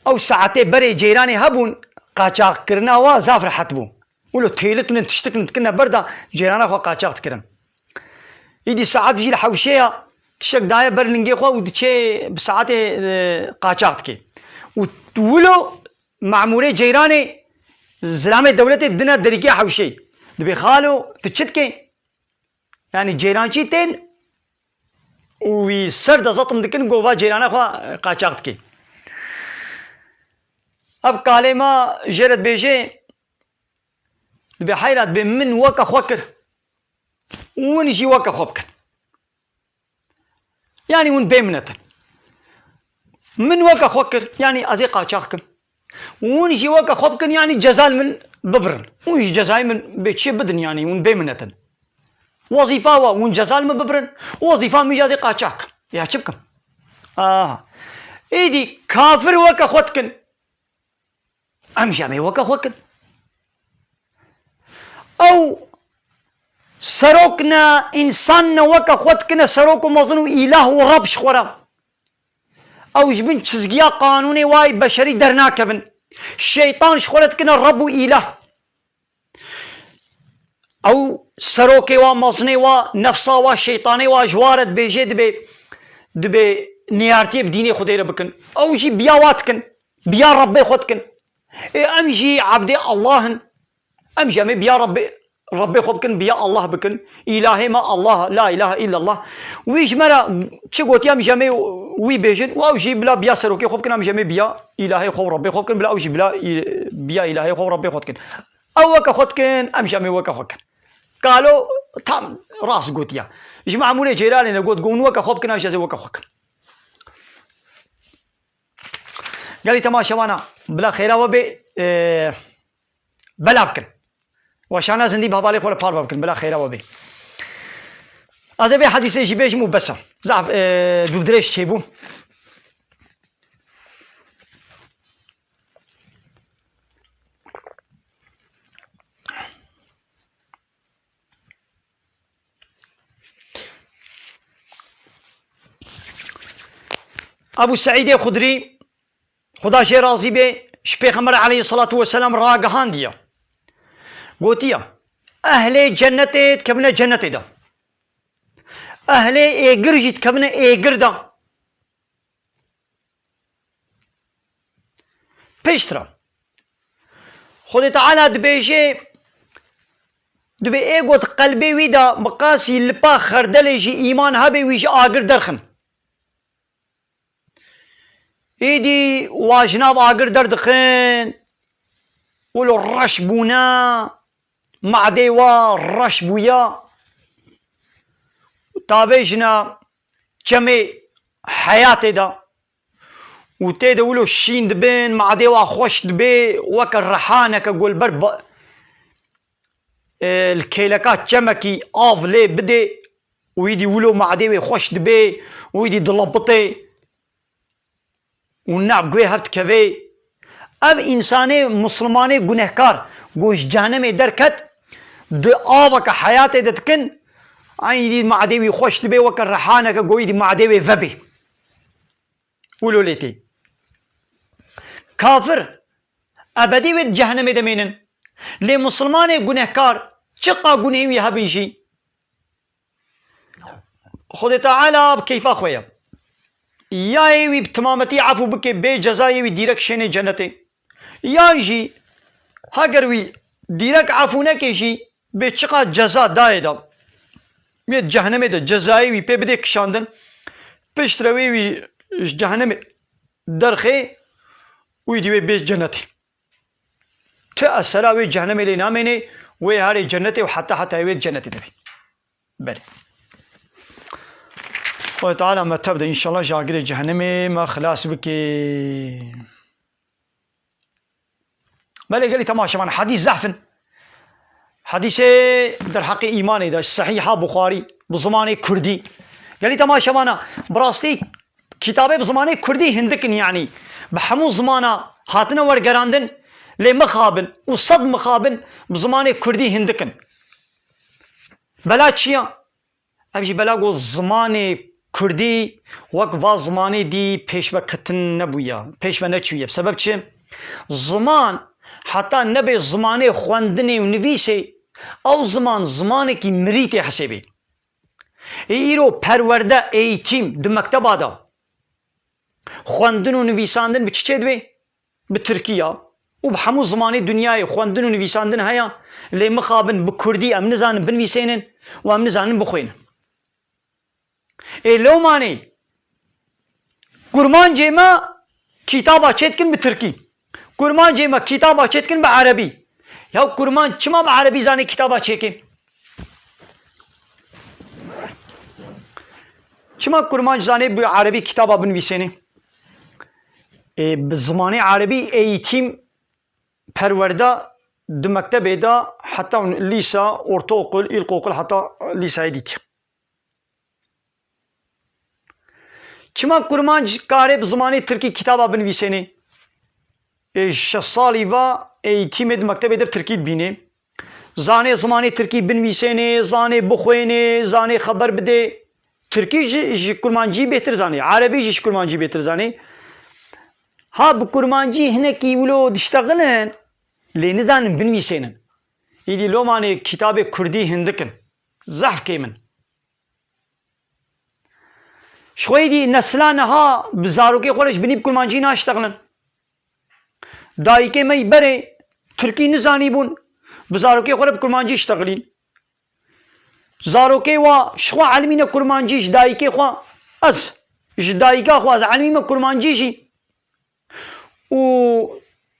او ساعته بری جیرانی هبون قاچاق کرنا و زافر حتبو ولو تيلتن تشتكن تكنا بردا جيرانا خو قاچاق تكرن يدي ساعات جي الحوشيه تشك دايا برلنجي خو ودشي بساعات قاچاق تكي ولو معموري جيراني زلامه دولت الدنيا دريكي حوشي دبي خالو تشتكي يعني جيرانشي تين ويسرد زطم دكن جوفا جيرانا خو قاچاقتكي اب كلمه جرت بيجي دبي حيرات بمن وكا خوكر ونجي وكا خوبكن يعني ون بيمنتن من وكا خوكر يعني ازي قاچاقكن ونجي وكا خوبكن يعني جزال من ببرن ونجي جزاي من بيتشي بدن يعني ون بيمنتن وظيفه ون جزال من ببرن وظيفه ميجازي قاچاق يا شبكم ايدي كافر وكا خوتكن امشامي وكا خوكن او سروكنا انسان وكا خوتكنا سروكو مظنو اله ورب شخورا او جبن تشزقيا قانوني واي بشري درناكبن الشيطان شخورتكنا الرب اله او سروكي ومظني ونفسا وشيطاني وجوارت بيجي دبي نيارتي بديني خدي ربكن او جي بياواتكن بيا ربي خدكن امجي عبدي الله امجي امي بيا ربي خبكن بيا الله بكن الهي ما الله لا اله الا الله ويش مرا تشغوتي امجي امي وي بيجن واوجي بلا بيا سروكي خبكن امجي امي بيا الهي خو ربي خبكن بلا اوجي بلا بيا الهي خو ربي خدكن او وكا خدكن امجي امي وكا خدكن قالوا تام راس قوتيا جماعه مولي جيراني نقول قون وكا خبكن امجي وكا خدكن قال لي تماشى وانا بلا خيره وبي بلا بكن وشانا زندي بابالي خوله بار بكن بلا خيره وبي هذا بي حديث شي بيش مو بس زعف بدريش تشيبو ابو سعيد الخدري خدا شي راضي به پیغمبر عليه الصلاة والسلام راقهان ديا قوتيا أهل جنة كبنا جنة دا أهل إيقر جيت كبنا إيقر دا بيشترا خد تعالى دبي إيقوت قلبي ويدا مقاسي لبا خردلي جي إيمان هبي ويجي آقر درخن ايدي واجناب آقر دردخن ولو الرش بونا مع ديوا الرش بويا تابيجنا كمي حياتي دا وتيدا ولو الشين دبين مع ديوا خوش دبي وك الرحانة كقول برب الكيلكات كمكي آف لي بدي ويدي ولو مع ديوا خوش دبي ويدي دلبطي ونعب قوي هرت كذي اب انساني مسلماني گنهكار گوش جهنم دركت دو آوك حياتي دتكن عين دي معديوي خوش دبي وك الرحانك قوي دي معديوي فبي ولو ليتي كافر ابدي ود جهنم دمينن لي مسلماني گنهكار چقا گنهوي هبنشي خد تعالى كيف اخويا یا ایوی تمامتی عفو بکه بے جزایی وی دیرک شنه جنته یا جی هاگر وی دیرک عفو نکشی به چقا جزا دای دا می جهنم ده جزایی وی پی بده کشاندن پشت روی وی جهنم درخه وی دیوی به جنته تا اصلا وی جهنم لی نامینه وی هاری جنته و حتی وی جنته ده بله وتعالى ما تبدأ إن شاء الله جاقر جهنمي ما خلاص بكي مالي قال لي تماشى معنا حديث زحف حديث در حق إيماني ده صحيحة بخاري بزماني كردي قال لي تماشى معنا براستي كتابي بزماني كردي هندكن يعني بحمو زمانا هاتنا ورقراندن لي مخابن وصد مخابن بزماني كردي هندكن بلا چيا أبجي بلا قول زماني كردي وقفا زماني دي پیشوا کتن نبويا پیشوا نچويا بسبب چه زمان حتى نبي زماني خواندني ونويسي او زماني كي مريتي حسابي ايرو پرورده ايتيم دو مكتبا دا خواندن ونويساندن بچه دوي بتركيا وبحمو زماني دنياي خواندن ونويساندن هيا لي مخابن بكردي ام نزانن بنويسينن وام نزانن بخوين لو ماني كرمان جيما كتابة چتكن بتركي كرمان جيما كتابة چتكن بعربي يا كرمان چما بعربي زاني كتابة چكن چما كرمان زاني بعربي كتابة بنويسيني بزماني عربي ايتيم پرورده دو مكتبه دا حتى ليسا ortaokul ilkokul حتى ليسا ديتي چما كرمان كاري بزماني تركي كتابة بنويسيني شصالي با ايتيم دو مكتبه دا تركي بيني زاني زماني تركي بنويسيني زاني بخويني زاني خبر بده تركي جي كرمانجي بهتر زاني عربي جي كرمانجي بهتر زاني ها بكرمانجي هنا كي ولو تشتغلن لين زانن بنويسينن يدي لو ماني كتاب كردي هندكن زحف كيمن شوي دي نسلانها بزاروكي خورش بني بكرمانجي ناشتغلن دايكي مي بري تركي نزاني بون بزاروكي خور بكرمانجي اشتغلين زاروكي وا شخوا علمينا كرمانجيش دايكي خوا از دايكا خوا از علمينا كرمانجيشي و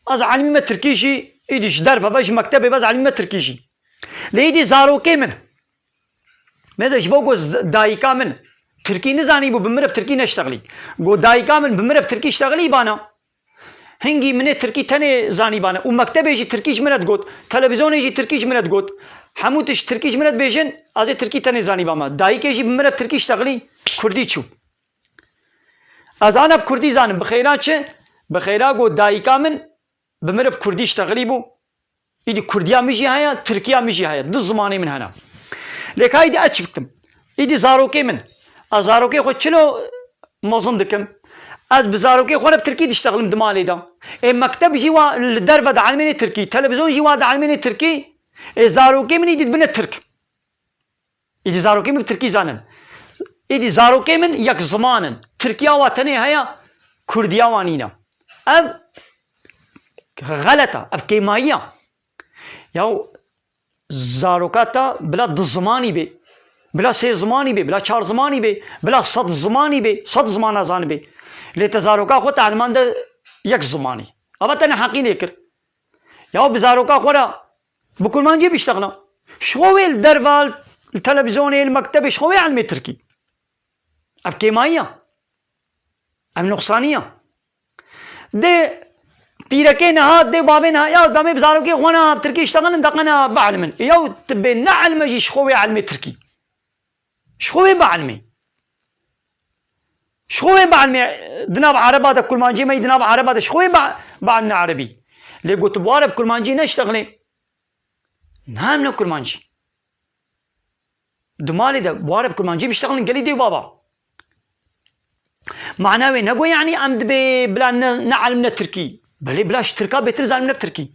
از علمينا تركيشي ايديش درفه باش مكتبه بس علمينا تركيشي ليدي زاروكي من ماذا شبوكو دايكا من تركي نزاني بو بمرب تركي نشتغلي قو دايكا من بمرب تركي اشتغلي بانا هنگی منه ترکی تنه زانی بانه و مکتبه ترکیش منت گوت تلویزیونی ترکیش منت گوت هموتش ترکیش منت بیشن از ترکی تنه زانی بامه دایی که منت ترکیش تغلی کردی چوب از آن اب کردی زانم بخیرا چه بخیرا گو دایی کامن بمرب کردیش تغلی بو ایدی کردیا میجی هیا ترکیا میجی هیا دو زمانی من هنا لیک هایدی اچ بکتم ایدی زاروکی من از زاروکی خود چلو مزن دکم از بزاروکی خود ترکی تشتغلم دمالی دا مکتب جوا الدرب دا علمين تركي تلفزيون جوا دا علمين تركي زاروكي من يدي بنا ترك يدي زاروكي من تركي زانن يدي زاروكي من يك زمانن تركيا وطني هيا كرديا وانينا اب غلطة اب كيمايا ياو زاروكاتا بلا دو زماني بي بلا سي زماني بي بلا چار زماني بي بلا صد زماني بي صد زمانا زان بي لتزاروكا خود علمان دا يك زماني اما تاني حقي نكر ياو بزاروكا خورا بكرمانجي بيشتغلنا شوي الدربال التلفزيون المكتب شوي علمي تركي اب كيمايا ام نقصانية دي بيركين هاد دي بابين ها يا بامي بزاروكي وانا تركي اشتغلن دقنا بعلمن ياو تبي نعلم جي شوي علمي تركي شوي بعلمي شوي بعلمي دناب عربات كرمانجي ما دناب عربات شوي بعلمنا عربي اللي قلت بوارب كرمانجي نشتغلي نعم كرمانجي دمالي ده بوارب كرمانجي بيشتغلن قالي دي بابا معناه نقول يعني امد بلا نعلمنا تركي بلي بلاش تركا بيتر زعلمنا تركي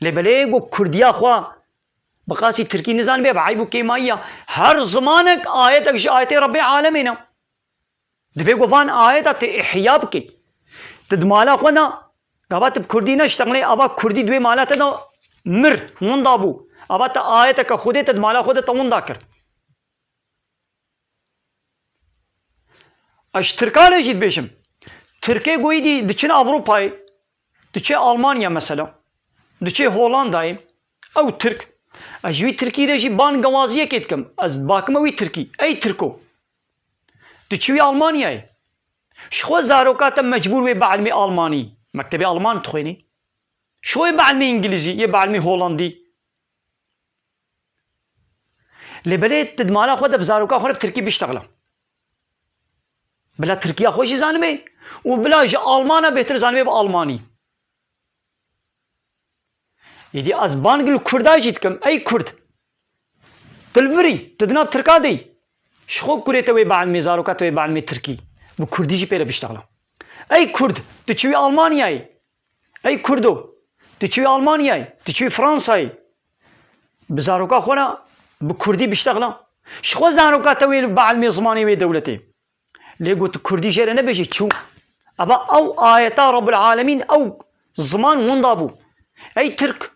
لي بلي قو كرديا خوا بقاسي تركي نزان بيه بعيبو كيمايا هر زمانك آياتك آيات ربي عالمنا دفي قفان آيات إحياء بكي تدمالا خونا قابات بكردي نشتغلي أبا كردي دوي مالا تدو مر وندابو أبا تا آياتك خودي تدمالا خودي توندا كر اش تركا جيت بيشم تركي قوي دي دچن أوروباي دچه ألمانيا مثلا دچه هولنداي أو ترك اجوي تركي رجي بان قوازية كيتكم از باكموي تركي أي تركو دچوي ألمانيا شخو زاروكاتا مجبور وي بعلمي ألماني مكتبي ألمان تخويني شوي بعلمي إنجليزي يا بعلمي هولندي اللي بديت تدمالا خود بزاروكا خود بتركي بيشتغلا بلا تركيا خوشي زانمي وبلا ألمانا بهتر زانمي بألماني يدي از بانگل كردا جيتكم أي كرد تلفري تدناب تركا دي شخو كوريتا وي بعلمي زاروكاتا وي بعلمي تركي بكردي جي بيلا بيشتغلا أي كرد تشوي ألمانيا أي كردو تشوي ألمانيا تشوي فرنسا بزاروكا خونا بكردي بيشتغلا شخو زاروكاتا وي بعلمي زماني وي دولتي ليه قلت كردي جيرا نبيجي تشو أبا أو آياتا رب العالمين أو زمان وندابو أي ترك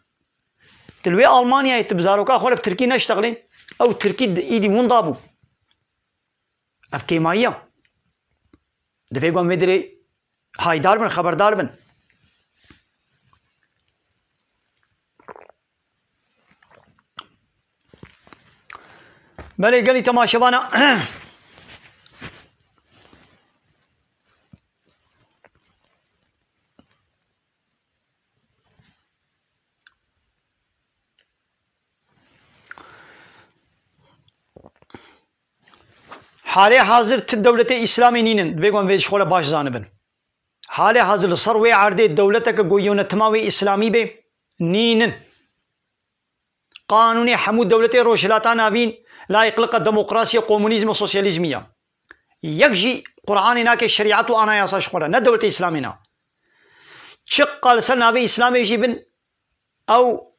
تلوي ألمانيا تبزاروكا خونا بتركي نشتغلين أو تركي إيدي وندابو أفكيمايا دفعي قوم مدري هاي داربن خبر داربن بلي قالي تماشبانا حالي حاضر الدولة الإسلامية نينن بيقوم في شغل باش زانبن حالي حاضر صروي عردي دولتك قويون تماوي إسلامي بي نينن قانوني حمود دولة روشلاتا نافين لا يقلق الديمقراطية كومونيزم وسوسياليزمية يكجي قرآن هناك الشريعة وأنا يا شغل نا دولة إسلامنا شق لسنا في إسلامي يجيبن أو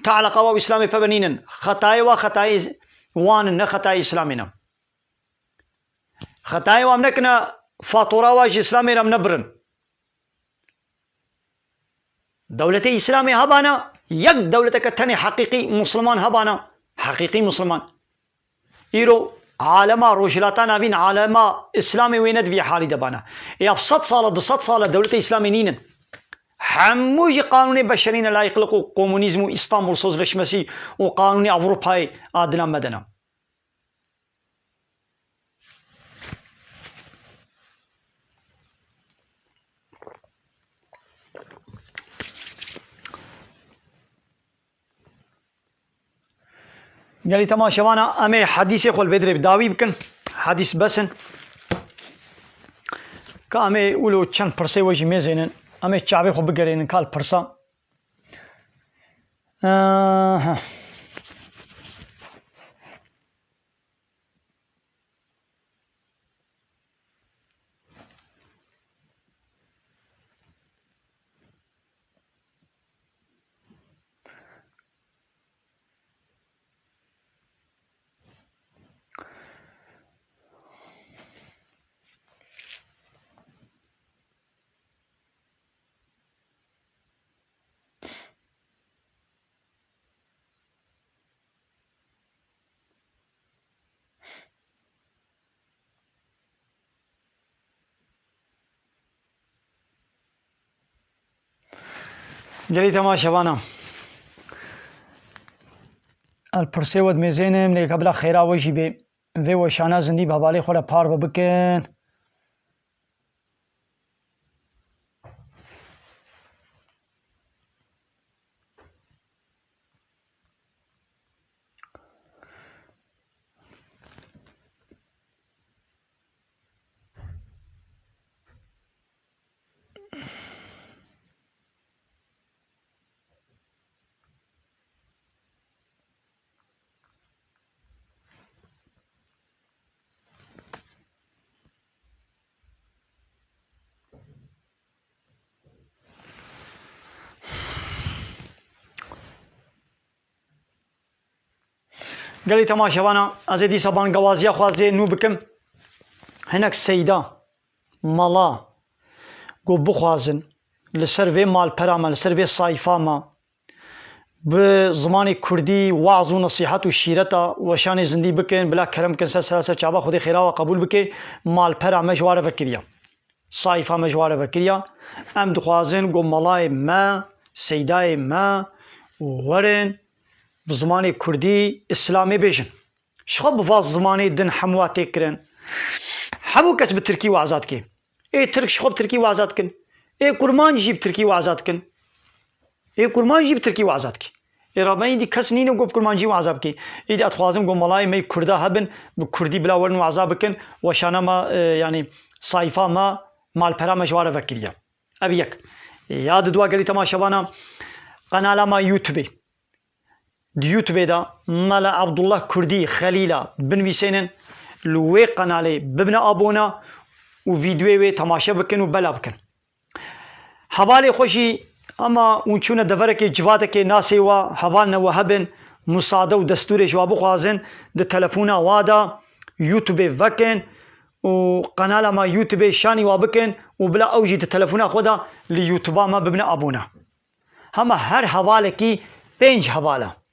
تعلق أو إسلامي فبنينن خطايا وخطايا وان خطايا إسلامنا خطاي وامنكنا فاتورا واج اسلامي رم نبرن دولة اسلامي هبانا يك دولتك تاني حقيقي مسلمان هبانا حقيقي مسلمان ايرو عالما روشلاتا نابين عالما اسلامي ويند في حالي دبانا يا بصد صالة دصد صالة دولة اسلامي نينن حموجي قانوني بشرين لا يقلقوا كومونيزم اسطنبول سوزلشمسي وقانوني اوروباي ادنا مدنا قالي تماشا وانا امي حديث يقول بدري بداوي بكن حديث بسن كامي ولو تشان برسي وجي ميزين امي تشعبي خو بقرين كال برسا قالي تماشا وانا الپرسه ود میزینم لیک قبل خیره وجی به و شانه زندی به بالی خود پار بکن قالي تماشا وانا ازيدي صبان قوازيا خوازي نو بكم هناك سيدة مالا قو بخوازن لسرفي مال برامل لسرفي صايفة ما بزماني كردي وعظ ونصيحات وشيرتا وشاني زندي بكن بلا كرم كن سلسلة شعبا خودي خيرا وقبول بكي مال برا مجوارة فكريا صايفة مجوارة فكريا ام دخوازن قو مالاي ما سيداي ما ورن بزمانی کردی اسلامی بیشن شخو بفاز زمانی دن حمواتي كرن حمو کس بترکی وعزات کی ای ترک شخو بترکی وعزات کن ای کرمان جیب ترکی وعزات کن ای کرمان جیب ترکی وعزات کی ای رابعی دی کس نینو گفت کرمان جیب وعزاب کی ای دی اتخوازم گو ملای می کرده هبن بکردی بلا ورن وعزاب کن وشانا ما يعني صایفا ما مال پرا مجوار وکریا ابي یک یاد دوا گلی تماشاوانا قنالا ما یوتیوب ديوتيوب دا مالا عبد الله كردي خليلا بنويسينن لوي قنالي ببنا ابونا وفيديوي تماشا بكن وبلا بكن حوالي خوشي اما ونشونا دفرك جواتك ناسي و حوالنا وهبن مساعدة ودستور جواب خوازن د تلفونا وادا يوتيوب فكن وقنالا ما يوتيوب شاني وابكن وبلا اوجي د تلفونا خودا ليوتيوب ما ببنا ابونا هما هر حوالي كي 5 حواله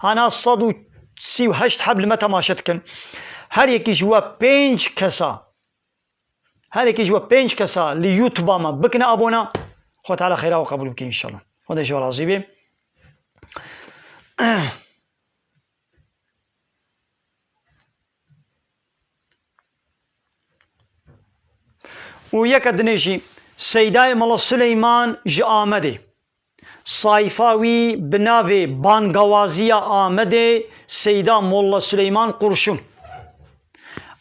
أنا 138 حبل متى ما شتكن هر يكي جوا 5 كسا هر يكي جوا 5 كسا ليوتيوب ما بكنا أبونا خو تعالى خيرا وقبول بك إن شاء الله هذا شو رازيبي ويك دنيشي سيداي ملا سليمان جامدي صایفاوی بناوی بانگوازی آمده سیدا مولا سلیمان قرشون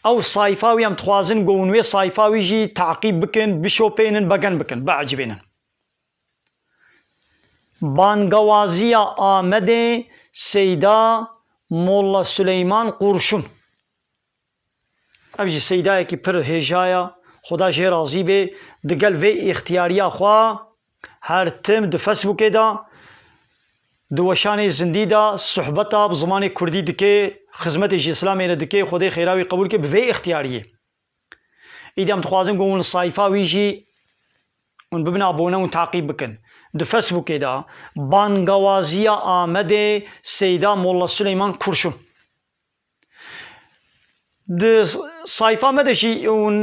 او صایفاوی هم تخوازن گونوی صایفاوی جی تعقیب بکن بشوپینن بگن بکن بعجبینن بانگوازی آمده سیدا مولا سلیمان قرشون اب جی سیدای کی پر هجایا خدا جه راضی به دگل وی اختیاریا خواه هر تم د فیسبوک دا دوشانی زندی دا صحبتا بزمان کردی دکه خدمت اسلامی دکه خدای خیراوی قبول که به اختیاریه ایدی هم تخوازم گون صایفا ویجی اون ببنا ابونا اون تعقیب بکن د فیسبوک دا بانگوازی آمده سیدا مولا سلیمان کرشون د صایفا مدشی اون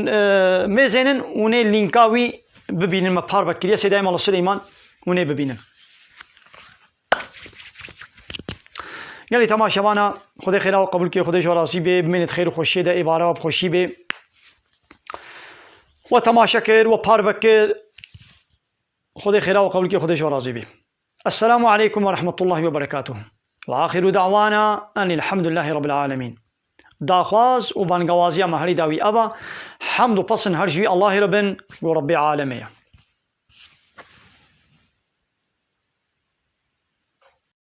میزنن اونه لینکاوی ببینن ما پار بکریه سیدای مولا سلیمان اونه ببینن یعنی تماشاوانا خدای خیرا و قبول که خدای شوراسی به بمینت خیر و خوشی ده عباره و خوشی به و تماشا کر و پار بکر خدای خیرا و قبول که خدای شوراسی به السلام علیکم و رحمت الله و برکاته وآخر دعوانا أن الحمد لله رب العالمين. داخواز وبانقوازيا محلي داوي أبا حمد وبصن هرجوي الله ربن ورب عالميه.